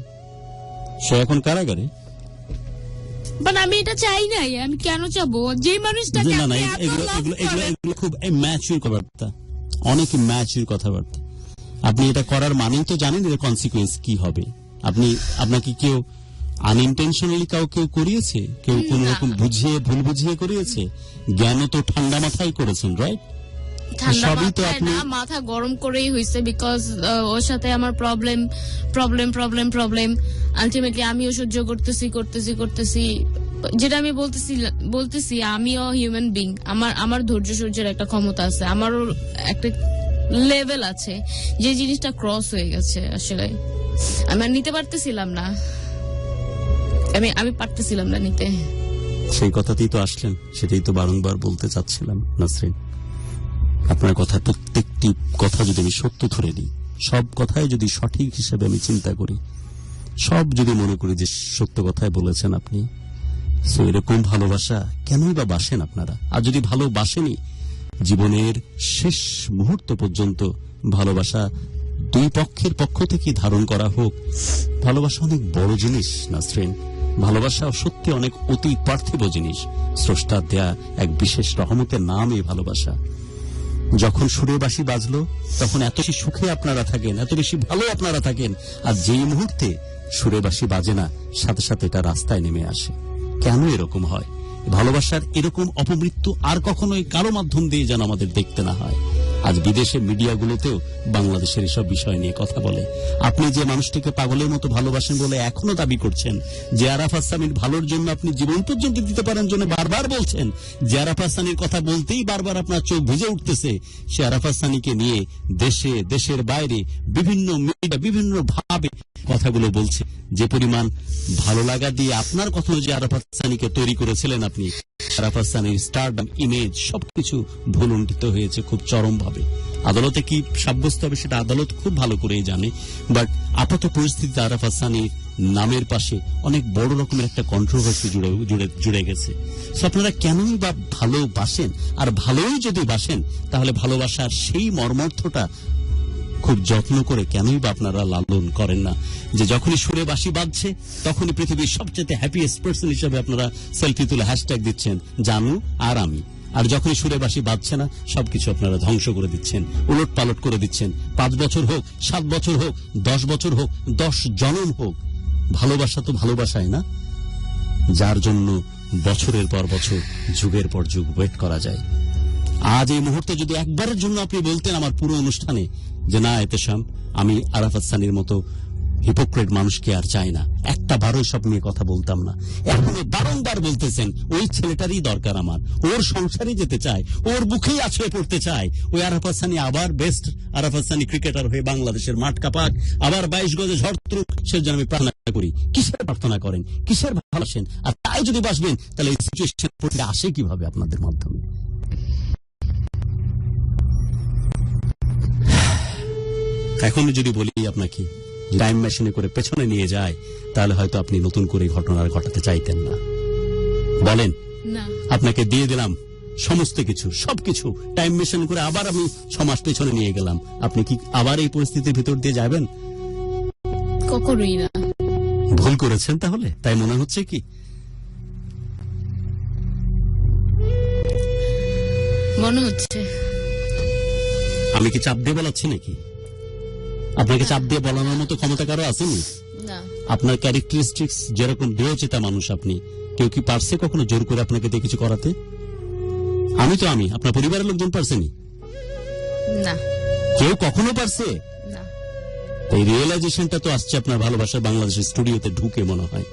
সে এখন কারাগারে। বাট আমি এটা চাই নাই। আমি কেন চাবো? যে মানুষটাকে না, আপনি এত এগুলো love এগুলো করেন। এগুলো খুব ম্যাচিউর কথাবার্তা, অনেক ম্যাচিউর কথাবার্তা। আপনি এটা করার মানেই তো জানেন এর কনসিকুয়েন্স কি হবে। আপনাকে কেউ আনইনটেনশনালি কেউ করিয়েছে, কেউ কোন রকম ভুল বুঝিয়ে করিয়েছে? জ্ঞান তো ঠান্ডা মাথায় করেছেন, রাইট? ঠান্ডা সবই তো মাথায় আপনি না, মাথা গরম করেই হয়েছে। বিকজ ওর সাথে আমার প্রবলেম। আলটিমেটলি আমিও সহ্য করতেছি। যেটা আমি বলতেছি আমিও হিউম্যান বিং, আমার ধৈর্য সহ্যের একটা ক্ষমতা আছে, আমারও একটা লেভেল আছে, যে জিনিসটা ক্রস হয়ে গেছে আসলে আমি আর নিতে পারতেছিলাম না, আমি পারতেছিলাম না নিতে। সেই কথাতেই তো আসলেন, সেটাই তো বারংবার বলতে চাচ্ছিলাম নাসরিন। আপনার কথা প্রত্যেকটি কথা যদি আমি সত্য ধরে নিই, সব কথাই যদি সঠিক হিসেবে আমি চিন্তা করি, সব যদি মনে করি যে সত্য কথাই বলেছেন আপনি, তো এরকম ভালোবাসা কেনই বা বাসেন আপনারা? আর যদি ভালোবাসেনি, জীবনের শেষ মুহূর্ত পর্যন্ত ভালোবাসা দুই পক্ষের পক্ষ থেকে ধারণ করা হোক। ভালোবাসা অনেক বড় জিনিস নাসরিন, ভালোবাসা সত্যি অনেক অতি পার্থিব জিনিস। স্রষ্টার দেয়া এক বিশেষ রহমতের নাম এই ভালোবাসা। যখন সুরের বাঁশি বাজলো তখন এত বেশি সুখে আপনারা থাকেন, এত বেশি ভালো আপনারা থাকেন, আর যেই মুহূর্তে সুরের বাঁশি বাজে না, সাথে সাথে এটা রাস্তায় নেমে আসে। কেন এরকম হয়? ভালোবাসার এরকম অপমৃত্যু আর কখনোই কারো মাধ্যম দিয়ে যেন আমাদের দেখতে না হয়। আজ বিদেশের মিডিয়াগুলোতেও বাংলাদেশের এসব বিষয় নিয়ে কথা বলে। আপনি যে মানুষটিকে পাগলের মতো ভালোবাসেন বলে এখনো দাবি করছেন, যে আরাফাত সানির ভালোর জন্য আপনি জীবন পর্যন্ত দিতে পারেন জন্য বারবার বলছেন, যে আরাফাত সানির কথা বলতেই বারবার আপনার চোখ ভিজে উঠতেছে, সে আরাফাত সানিকে নিয়ে দেশে দেশের বাইরে বিভিন্ন মিডিয়া বিভিন্ন ভাবে কথাগুলো বলছে। যে পরিমাণ ভালো লাগা দিয়ে আপনার কথা যে আরাফাত সানিকে তৈরি করেছিলেন আপনি, আরাফাত সানির স্টারডম ইমেজ সবকিছু ভুলুণ্ঠিত হয়েছে খুব চরমভাবে। আদালতে কি সাব্যস্ত হবে সেটা আদালত খুব ভালো করেই জানে, বাট আপাত পরিস্থিতিতে আরাফাত সানির নামের পাশে অনেক বড় রকমের একটা কন্ট্রোভার্সি জুড়ে গেছে। আপনারা কেনই বা ভালোবাসেন? আর ভালোই যদি বাসেন, তাহলে ভালোবাসার সেই মর্মার্থটা খুব যত্ন করে কেনই বা আপনারা লালন করেন না? যে যখনই সুরে বাঁশি বাজছে তখনই পৃথিবীর সবচেয়ে হ্যাপিয়েস্ট পার্সন হিসেবে আপনারা সেলফি তুলে হ্যাশট্যাগ দিচ্ছেন জানু আর আমি, আর যখনই সুরে বাঁশি বাজছে না সবকিছু আপনারা ধ্বংস করে দিচ্ছেন, উলট পালট করে দিচ্ছেন। 5 বছর হোক, 7 বছর হোক, 10 বছর হোক, 10 জনম হোক, ভালোবাসা তো ভালোবাসায় না, যার জন্য বছরের পর বছর, যুগের পর যুগ ওয়েট করা যায়। আজ এই মুহূর্তে যদি একবারের জন্য আপনি বলতেন আমার পুরো অনুষ্ঠানে যে না এতেশাম, আমি আরাফাত সানির মতো হিপোক্রেট মানুষকে আর চাই না, একটা বারো সব নিয়ে কথা বলতাম না। এখনো বারংবার বলতেছেন ওই ছেলেটারই দরকার আমার, ওর সংসারে যেতে চায়, ওর বুকেই আছড়ে পড়তে চায়। ওই আরাফাত সানি আবার বেস্ট আরাফাত সানি ক্রিকেটার হয়ে বাংলাদেশের মাঠ কাপাক, আবার 22 গজে ঝড় তুলুক, সে জন্য আমি প্রার্থনা করি। কিসের প্রার্থনা করেন? কিসের ভালোবাসেন? আর তাই যদি বাসবেন তাহলে এই সিচুয়েশন আসে কিভাবে আপনাদের মাধ্যমে? এখন যদি বলি আপনাকে টাইম মেশিনে করে পেছনে নিয়ে যায়, তাহলে হয়তো আপনি নতুন করে ঘটনা ঘটাতে চাইতেন না। বলেন না, আপনাকে দিয়ে দিলাম সমস্ত কিছু, সবকিছু টাইম মেশিন করে আবার আমি 6 মাস পেছনে নিয়ে গেলাম, আপনি কি আবার এই পরিস্থিতির ভিতর দিয়ে যাবেন? কখনোই না। ভুল করেছেন তাহলে, তাই মনে হচ্ছে কি? মনে হচ্ছে। আমি কি চাপ দিয়ে বলাচ্ছি নাকি? আপনাকে চাপ দিয়ে বলানোর মতো ক্ষমতা কারো আসেনি? না। আপনার ক্যারেক্টারিস্টিক্স যেরকম দৃঢ়চেতা মানুষ আপনি, কেউ কি পারছে কখনো জোর করে আপনাকে দিয়ে কিছু করাতে? আমি তো আমি, আপনার পরিবারের লোকজন পারছেনি? না। কেউ কখনো পারছে? না। এই রিয়েলাইজেশনটা তো আসছে আপনার ভালোবাসার বাংলাদেশের স্টুডিওতে ঢুকে মনে হয়।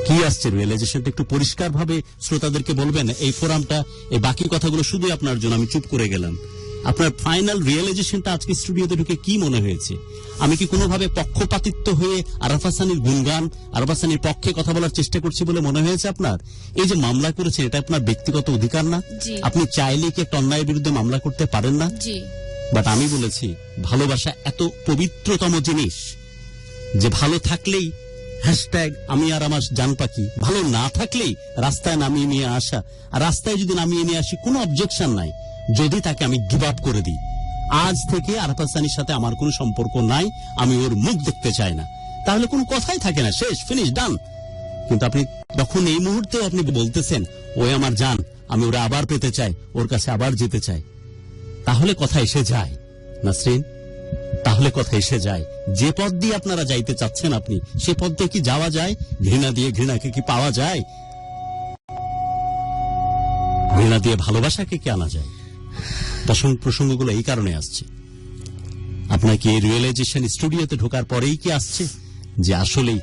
কি আসছে রিয়েলাইজেশনটা? একটু পরিষ্কার ভাবে শ্রোতাদেরকে বলবেন। এই ফোরামটা, এই বাকি কথাগুলো শুধু আপনার জন্য, আমি চুপ করে গেলাম। আপনার ফাইনাল রিয়েলাইজেশনটা আজকে স্টুডিওতে ঢুকে কি মনে হয়েছে? আমি কি কোনোভাবে পক্ষপাতিত্ব হয়ে আরাফাত সানির গুণগান, আরাফাত সানির পক্ষে কথা বলার চেষ্টা করছি বলে মনে হয়েছে আপনার? এই যে মামলা করেছেন, এটা আপনার ব্যক্তিগত অধিকার না? আপনি চাইলে কি একটা অন্যায়ের বিরুদ্ধে মামলা করতে পারেন না? বাট আমি বলেছি ভালোবাসা এত পবিত্রতম জিনিস যে ভালো থাকলেই হ্যাশট্যাগ আমি আর আমার জান পাখি, ভালো না থাকলেই রাস্তায় নামিয়ে নিয়ে আসা। আর রাস্তায় যদি নামিয়ে নিয়ে আসি কোনো অবজেকশন নাই, যদি তাকে আমি গিভ আপ করে দিই। আজ থেকে আরাফাত সানির সাথে আমার কোনো সম্পর্ক নাই, আমি ওর মুখ দেখতে চাই না, তাহলে কোনো কথাই থাকে না, শেষ, ফিনিশ, ডান। কিন্তু আপনি তখন এই মুহূর্তে আপনি বলতেছেন ওই আমার জান, আমি ওরা আবার পেতে চাই, ওর কাছে আবার যেতে চাই, তাহলে কথা এসে যায় নাসরিন, তাহলে কথা এসে যায়। যে পথ দিয়ে আপনারা যাইতে চাচ্ছেন আপনি, সে পথ দিয়ে কি যাওয়া যায়? ঘৃণা দিয়ে ঘৃণাকে কি পাওয়া যায়? ঘৃণা দিয়ে ভালোবাসাকে কি আনা যায়? প্রসঙ্গগুলো এই কারণে আসছে, আপনাকে এই রিয়েলাইজেশন স্টুডিওতে ঢোকার পরেই কি আসছে যে আসলেই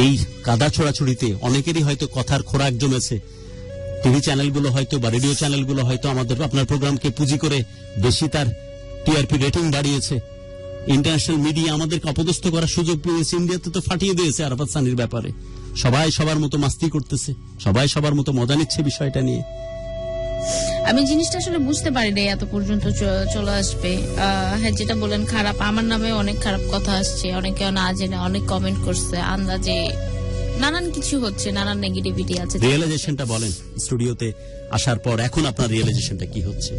এই কাদা ছোড়াছুড়িতে অনেকেরই হয়তো কথার খোরাক জমেছে। টিভি চ্যানেলগুলো হয়তো বা রেডিও চ্যানেলগুলো হয়তো আপনার প্রোগ্রামকে পুঁজি করে বেশি তার টিআরপি রেটিং বাড়িয়েছে। ইন্টারন্যাশনাল মিডিয়া আমাদেরকে অপদস্থ করার সুযোগ পেয়েছে। ইন্ডিয়াতে তো ফাটিয়ে দিয়েছে আরাফাত সানির ব্যাপারে। সবাই সবার মতো মাস্তি করতেছে, সবাই সবার মতো মজা নিচ্ছে বিষয়টা নিয়ে। আমি জিনিসটা আসলে বুঝতে পারি নাই এত পর্যন্ত চলে আসবে। হ্যাঁ, যেটা বলেন খারাপ, আমার নামে অনেক খারাপ কথা আসছে, অনেকে না জেনে অনেক কমেন্ট করছে, আন্দাজে নানান কিছু হচ্ছে, নানান নেগেটিভিটি আছে। রিয়েলাইজেশনটা বলেন, স্টুডিওতে আসার পর এখন আপনার রিয়েলাইজেশনটা কি হচ্ছে?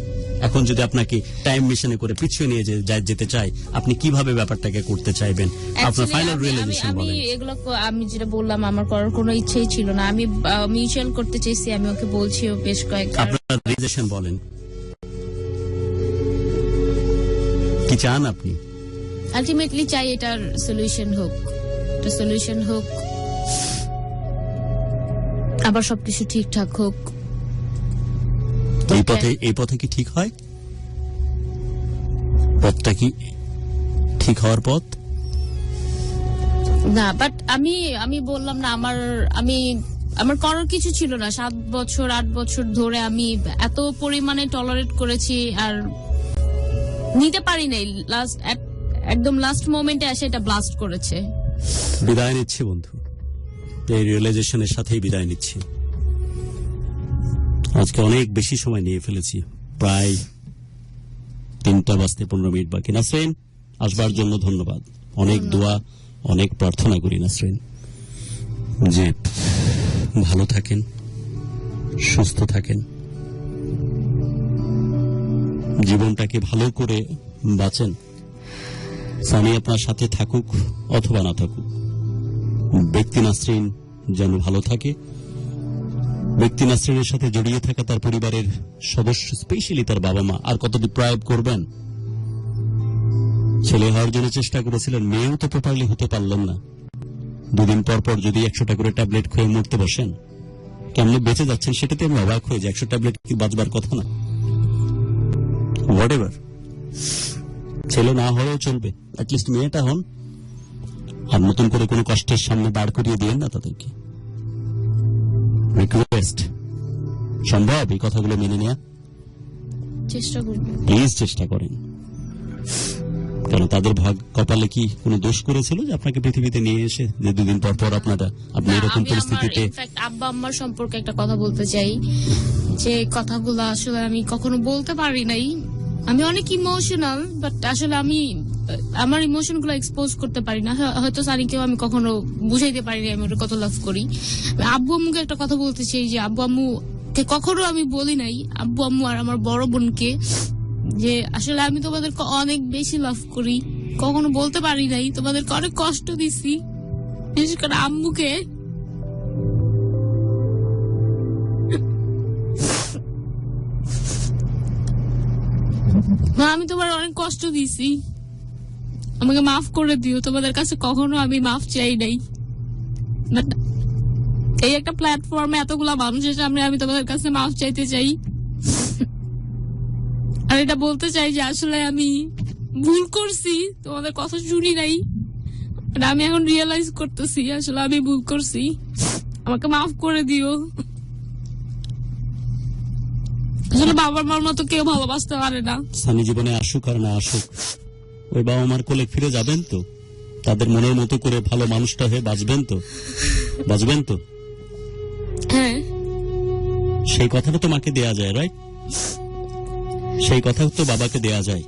এখন যদি আপনাকে টাইম মেশিনে করে পিছিয়ে নিয়ে যেতে চাই, আপনি কিভাবে ব্যাপারটাকে করতে চাইবেন? আপনার ফাইনাল রিয়েলাইজেশন বলেন। এগুলো আমি যেটা বললাম, আমার করার কোনো ইচ্ছেই ছিল না। আমি মিউচুয়াল করতে চাইছি, আমি ওকে বলছিও বেশ কয়েকবার। আপনার রিয়েলাইজেশন বলেন, কি চান আপনি? আলটিমেটলি চাই এটার সলিউশন হোক, একটা সলিউশন হোক, আবার সবকিছু ঠিকঠাক হোক। এই পথে কি ঠিক হয়? পথটা কি ঠিক হওয়ার পথ? না, বাট আমি বললাম না, আমার করার কিছু ছিল না। 7 বছর 8 বছর ধরে আমি এত পরিমাণে টলারেট করেছি, আর নিতে পারি নাই। একদম লাস্ট মোমেন্টে এসে এটা ব্লাস্ট করেছে। বিদায় নিচ্ছি বন্ধু, এই রিয়েলাইজেশনের সাথেই বিদায় নিচ্ছি। আজকে অনেক বেশি সময় নিয়ে ফেলেছি, প্রায় 3:15 বাকি। নাসরিন, আসবার জন্য ধন্যবাদ। অনেক দোয়া, অনেক প্রার্থনা করি নাসরিন যে ভালো থাকেন, সুস্থ থাকেন, জীবনটাকে ভালো করে বাঁচেন। সানি আপনার সাথে থাকুক অথবা না থাকুক, ব্যক্তি নাসরিন যেন ভালো থাকে। ব্যক্তি নাসরিনের সাথে জড়িয়ে থাকা তার পরিবারের সদস্য, স্পেশালি তার বাবা মা, আর কত ডিপ্রাইভ করবেন? ছেলে হওয়ার জন্য চেষ্টা করেছিলেন, মেয়েও তো প্রপারলি হতে পারলেন না। 2 দিন পর পর যদি 100টা করে ট্যাবলেট খেয়ে মরতে বসেন, কেমনে বেঁচে যাচ্ছেন সেটাতে আমি অবাক হয়ে যে 100 ট্যাবলেট কি বাঁচবার কথা না। হোয়াট এভার, ছেলে না হলেও চলবে, অ্যাটলিস্ট মেয়েটা হন। আর নতুন করে কোনো কষ্টের সামনে দাঁড় করিয়ে দিয়েন না তাদেরকে। রিকোয়েস্ট, সম্ভব এই কথাগুলো মেনে নেওয়া? চেষ্টা করব, প্লিজ চেষ্টা করেন। কারণ তাদের কপালে কি কোনো দোষ করেছিল যে আপনাকে পৃথিবীতে নিয়ে এসে যে 2 দিন পর পর আপনি এরকম পরিস্থিতিতে? আব্বা আম্মার সম্পর্কে একটা কথা বলতে চাই, যে কথাগুলো আসলে আমি কখনো বলতে পারি নাই। আমি অনেক ইমোশনাল, বাট আসলে আমি আমার ইমোশন গুলো এক্সপোজ করতে পারি না। হয়তো সানিকেও আমি কখনো বুঝাইতে পারিনি আমি ওটা কত লাভ করি। আব্বু আম্মুকে একটা কথা বলতে চাই, যে আব্বু আম্মু কখনো আমি বলি নাই, আব্বু আম্মু আর আমার বড় বোনকে, যে আসলে আমি তোমাদেরকে অনেক বেশি লাভ করি। কখনো বলতে পারি নাই, তোমাদেরকে অনেক কষ্ট দিছি, বিশেষ করে আম্মুকে। মা, আমি তোমার অনেক কষ্ট দিছি, আমাকে মাফ করে দিও। তোমাদের কাছে কখনো আমি মাফ চাই নাই, বাট এই একটা প্ল্যাটফর্মে এতগুলা মানুষের সামনে আমি তোমাদের কাছে মাফ চাইতে চাই। আর এটা বলতে চাই যে আসলে আমি ভুল করছি, তোমাদের কথা শুনি নাই। আমি এখন রিয়েলাইজ করতেছি আসলে আমি ভুল করছি, আমাকে মাফ করে দিও। আসলে বাবার মার মতো কেউ ভালোবাসতে পারে না। সানি জীবনে আসুক আর না আসুক, ওই বাবা মার কোলে ফিরে যাবেন তো, তাদের মনের মতো করে ভালো মানুষটা হয়ে বাঁচবেন তো। হ্যাঁ, সেই কথাটা তো মাকে দেয়া যায়, রাইট? সেই কথা তো বাবাকে দেয়া যায়।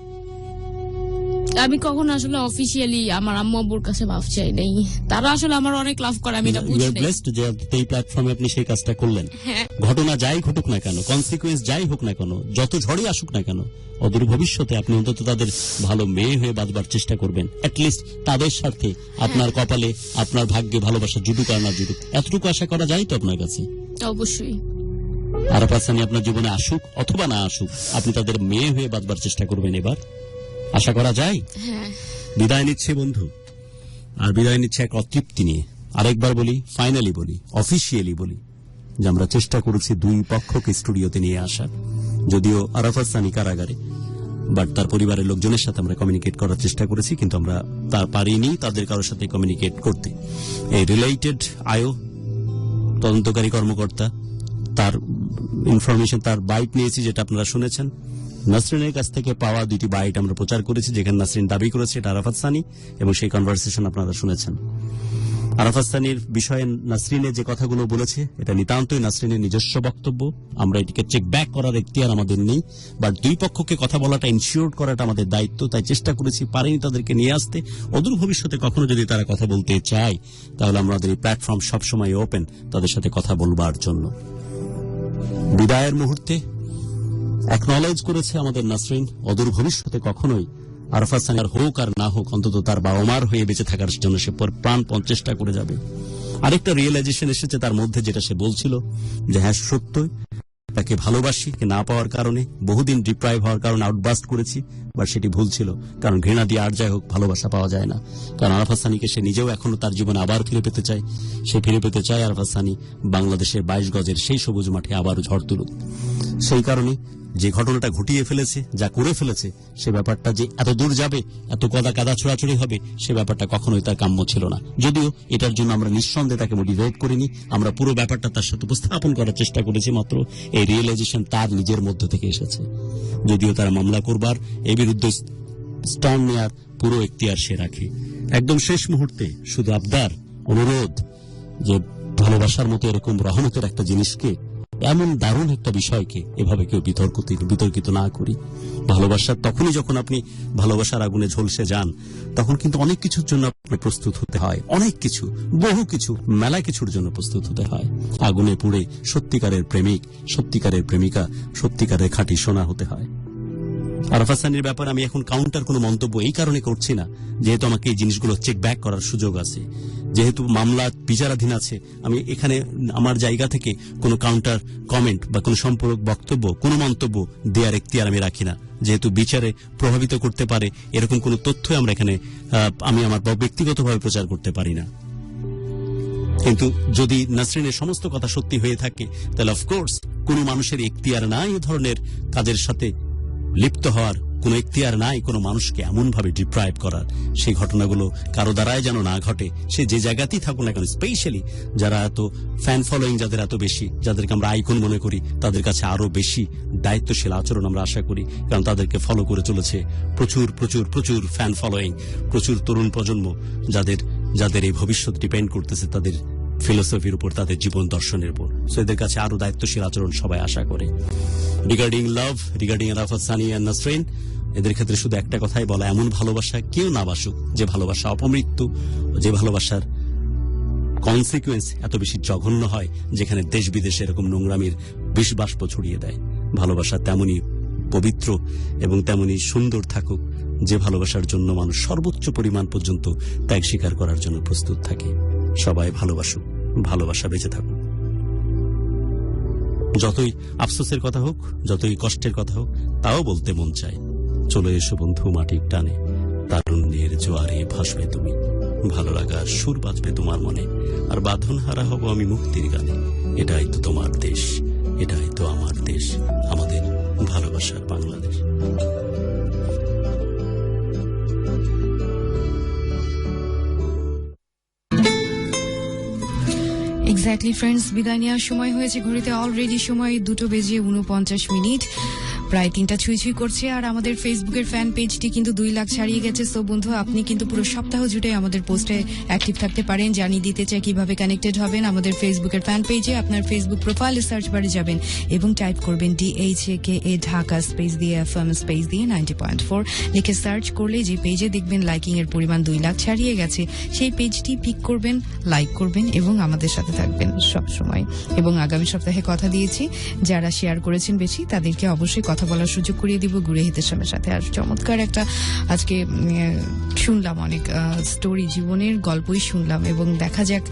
আমি কখনো আসলে অফিসিয়ালি আমার আম্মু আব্বুর কাছে মাফ চাই নাই। তারা আসলে আমার অনেক লাভ করে, আমি এটা বুঝি নাই। ব্লেসড যে এই প্ল্যাটফর্মে আপনি সেই কাজটা করলেন। হ্যাঁ, ঘটনা যাই ঘটুক না কেন, কনসিকুয়েন্স যাই হোক না কেন, যত ঝড়ই আসুক না কেন, অদূর ভবিষ্যতে আপনি অন্তত তাদের ভালো মেয়ে হয়ে বাঁচবার চেষ্টা করবেন। অ্যাটলিস্ট তাদের সাথে আপনার কপালে, আপনার ভাগ্যে ভালোবাসা জুটুক আর না জুটুক, এতটুকু আশা করা যায় তো আপনার কাছে? অবশ্যই। আরাফাত সানি আপনার জীবনে আসুক অথবা না আসুক, আপনি তাদের মেয়ে হয়ে বাঁচবার চেষ্টা করবেন, এবার আশা করা যায়। হ্যাঁ, বিদায় নিচ্ছে বন্ধু, আর বিদায় নিচ্ছে এক অতৃপ্তি নিয়ে। আরেকবার বলি, ফাইনালি বলি, অফিসিয়ালি বলি, যে আমরা চেষ্টা করেছি 2 পক্ষকে স্টুডিওতে নিয়ে আসার। যদিও আরাফাত সানি কারাগারে, বাট তার পরিবারের লোকজনের সাথে আমরা কমিউনিকেট করার চেষ্টা করেছি, কিন্তু আমরা তার পারিনি তাদের কারোর সাথে কমিউনিকেট করতে। এই রিলেটেড আয়ো তদন্তকারী কর্মকর্তা, তার ইনফরমেশন, তার বাইট নিয়েছি যেটা আপনারা শুনেছেন। নাসরিনের কাছ থেকে পাওয়া 2টি বাইট আমরা প্রচার করেছি, যেখানে নাসরিন দাবি করেছে এটা আরাফাত সানি, এবং সেই কনভারসেশন আপনারা শুনেছেন। আরাফাত সানির বিষয়ে নাসরিনের যে কথাগুলো বলেছে এটা নিতান্তই নাসরিনের নিজস্ব বক্তব্য, আমরা এটিকে চেক ব্যাক করার এখতিয়ার আমাদের নেই, বাট দুই পক্ষকে কথা বলাটা ইনশিওর করাটা আমাদের দায়িত্ব। তাই চেষ্টা করেছি, পারিনি তাদেরকে নিয়ে আসতে। অদূর ভবিষ্যতে কখনো যদি তারা কথা বলতে চায় তাহলে আমাদের এই প্ল্যাটফর্ম সবসময় ওপেন তাদের সাথে কথা বলবার জন্য। বিদায়ের মুহূর্তে অ্যাকনলেজ করেছে আমাদের নাসরিন, অদূর ভবিষ্যতে কখনোই আরাফাত সানি আর হোক আর না হোক, অন্তত তার বাবা মার হয়ে বেঁচে থাকার জন্য সে প্রাণপণ চেষ্টা করে যাবে। আরেকটা রিয়েলাইজেশন এসেছে তার মধ্যে, যেটা সে বলছিল যে হ্যাঁ সত্যই তাকে ভালোবাসি, না পাওয়ার কারণে বহুদিন ডিপ্রাইভ হওয়ার কারণে আউটবাস্ট করেছি, বাট সেটি ভুল ছিল। কারণ ঘৃণা দিয়ে আর যাই হোক ভালোবাসা পাওয়া যায় না। কারণ আরাফাত সানিকে সে নিজেও এখনো তার জীবনে আবার ফিরে পেতে চায়। সে ফিরে পেতে চায় আরাফাত সানি বাংলাদেশের 22 গজের সেই সবুজ মাঠে আবারও ঝড় তুলুক। সেই কারণে যে ঘটনাটা ঘটিয়ে ফেলেছে, যা করে ফেলেছে, সে ব্যাপারটা যে এত দূর যাবে, এত কাদা ছোড়াছড়ি হবে, সে ব্যাপারটা কখনোই তার কাম্য ছিল না। যদিও এটার জন্য আমরা নিঃসন্দেহে তাকে মোটিভেট করিনি, আমরা পুরো ব্যাপারটা তার সাথে উপস্থাপন করার চেষ্টা করেছি, মাত্র এই রিয়েলাইজেশন তার নিজের মধ্য থেকে এসেছে। যদিও তারা মামলা করবার, এই বিরুদ্ধে স্ট্যান্ড নেওয়ার পুরো এখতিয়ার সে রাখে। একদম শেষ মুহূর্তে শুধু আবদার, অনুরোধ যে ভালোবাসার মতো এরকম রহমতের একটা জিনিসকে, এমন দারুণ একটা বিষয়কে এভাবে কেউ বিতর্কিত না করি। ভালোবাসার তখনই যখন আপনি ভালোবাসার আগুনে ঝলসে যান, তখন কিন্তু অনেক কিছুর জন্য আপনি প্রস্তুত হতে হয়, অনেক কিছু, বহু কিছু, মেলা কিছুর জন্য প্রস্তুত হতে হয়। আগুনে পুড়ে সত্যিকারের প্রেমিক, সত্যিকারের প্রেমিকা, সত্যিকারের খাঁটি সোনা হতে হয়। আরাফাত সানির ব্যাপারে আমি এখন কাউন্টার কোনো মন্তব্য এই কারণে করছি না, যেহেতু আমাকে এই জিনিসগুলো চেক ব্যাক করার সুযোগ আছে, যেহেতু মামলা বিচারাধীন আছে। আমি এখানে আমার জায়গা থেকে কোনো কাউন্টার কমেন্ট বা কোনো সম্পূরক বক্তব্য, কোনো মন্তব্য দেওয়ার এখতিয়ার আমি রাখি না, যেহেতু বিচারে প্রভাবিত করতে পারে এরকম কোনো তথ্যই আমরা এখানে আমি আমার ব্যক্তিগতভাবে প্রচার করতে পারি না। কিন্তু যদি নাসরিনের সমস্ত কথা সত্যি হয়ে থাকে, তাহলে অফকোর্স কোনো মানুষের এখতিয়ার নাই এ ধরনের কাজের সাথে লিপ্ত হওয়ার, কোন এখতিয়ার নাই কোনো মানুষকে এমন ভাবে ডিপ্রাইভ করার। সেই ঘটনাগুলো কারো দ্বারাই যেন না ঘটে, সে যে জায়গাতেই থাকুক না কেন। স্পেশালি যারা এত ফ্যান ফলোয়িং, যাদের এত বেশি, যাদেরকে আমরা আইকন মনে করি, তাদের কাছে আরো বেশি দায়িত্বশীল আচরণ আমরা আশা করি, কারণ তাদেরকে ফলো করে চলেছে প্রচুর প্রচুর প্রচুর ফ্যান ফলোয়িং, প্রচুর তরুণ প্রজন্ম, যাদের এই ভবিষ্যৎ ডিপেন্ড করতেছে তাদের ফিলোসফির উপর, তাদের জীবন দর্শনের উপর। সো এদের কাছে আরো দায়িত্বশীল আচরণ সবাই আশা করে। Regarding love, regarding Arafat Sunny and Nasrin, এদের ক্ষেত্রে শুধু একটা কথাই বলা, এমন ভালোবাসা কেউ না বাসুক যে ভালোবাসা অপমৃত্যু, যে ভালোবাসার কনসিকুয়েন্স এত বেশি জঘন্য হয়, যেখানে দেশ বিদেশে এরকম নোংরামির বিষ বাষ্প ছড়িয়ে দেয়। ভালোবাসা তেমনই পবিত্র এবং তেমনই সুন্দর থাকুক, যে ভালোবাসার জন্য মানুষ সর্বোচ্চ পরিমাণ পর্যন্ত ত্যাগ স্বীকার করার জন্য প্রস্তুত থাকে। সবাই ভালোবাসুক, ভালোবাসা বেঁচে থাকুক। যতই আফসোসের কথা হোক, যতই কষ্টের কথা হোক, তাও বলতে মন চায়, চলে এসো বন্ধু মাটির টানে, তারুণ্যের জোয়ারে ভাসবে তুমি, ভালো লাগার সুর বাজবে তোমার মনে, আর বাঁধন হারা হব আমি মুক্তির গানে। এটাই তো তোমার দেশ, এটাই তো আমার দেশ, আমাদের ভালোবাসার বাংলাদেশ। এক্স্যাক্টলি ফ্রেন্ডস, বিদায় নেওয়ার সময় হয়েছে। ঘড়িতে অলরেডি সময় 2:49। প্রায় 3টা ছুঁই করছে। আর আমাদের ফেসবুকের ফ্যান পেজটি কিন্তু 2 লাখ ছাড়িয়ে গেছে। সো বন্ধু, আপনি কিন্তু পুরো সপ্তাহ জুড়ে আমাদের পোস্টে অ্যাক্টিভ থাকতে পারেন। জানিয়ে দিতে চাই কিভাবে কানেক্টেড হবেন। আমাদের ফেসবুকের ফ্যান পেজে আপনার ফেসবুক প্রোফাইলে সার্চ বারে যাবেন এবং টাইপ করবেন DHAKA ঢাকা স্পেস দিয়ে FM স্পেস দিয়ে 90.4 লিখে সার্চ করলে যে পেজে দেখবেন লাইকিং এর পরিমাণ 2 লাখ ছাড়িয়ে গেছে, সেই পেজটি পিক করবেন, লাইক করবেন এবং আমাদের সাথে থাকবেন সব সময়। এবং আগামী সপ্তাহে কথা দিয়েছি, যারা শেয়ার করেছেন বেশি তাদেরকে অবশ্যই কথা বলার সুযোগ করিয়ে দিব গুরে হিতেশামের সাথে। আর চমৎকার একটা আজকে শুনলাম, অনেক স্টোরি, জীবনের গল্পই শুনলাম, এবং দেখা যাক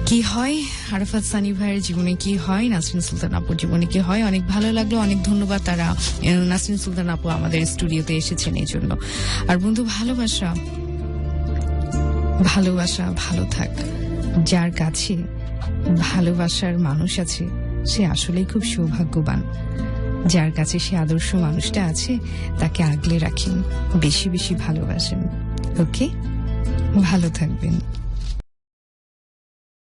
কি হয় আরাফাত সানি ভাইয়ের জীবনে, কি হয় নাসরিন সুলতান আপুর জীবনে, কি হয়। অনেক ভালো লাগলো, অনেক ধন্যবাদ তারা, নাসরিন সুলতান আপু আমাদের স্টুডিওতে এসেছেন এই জন্য। আর বন্ধু, ভালোবাসা ভালো থাক। যার কাছে ভালোবাসার মানুষ আছে সে আসলেই খুব সৌভাগ্যবান। যার কাছে সে আদর্শ মানুষটা আছে তাকে আগলে রাখেন, বেশি বেশি ভালোবাসেন। ওকে, ভালো থাকবেন।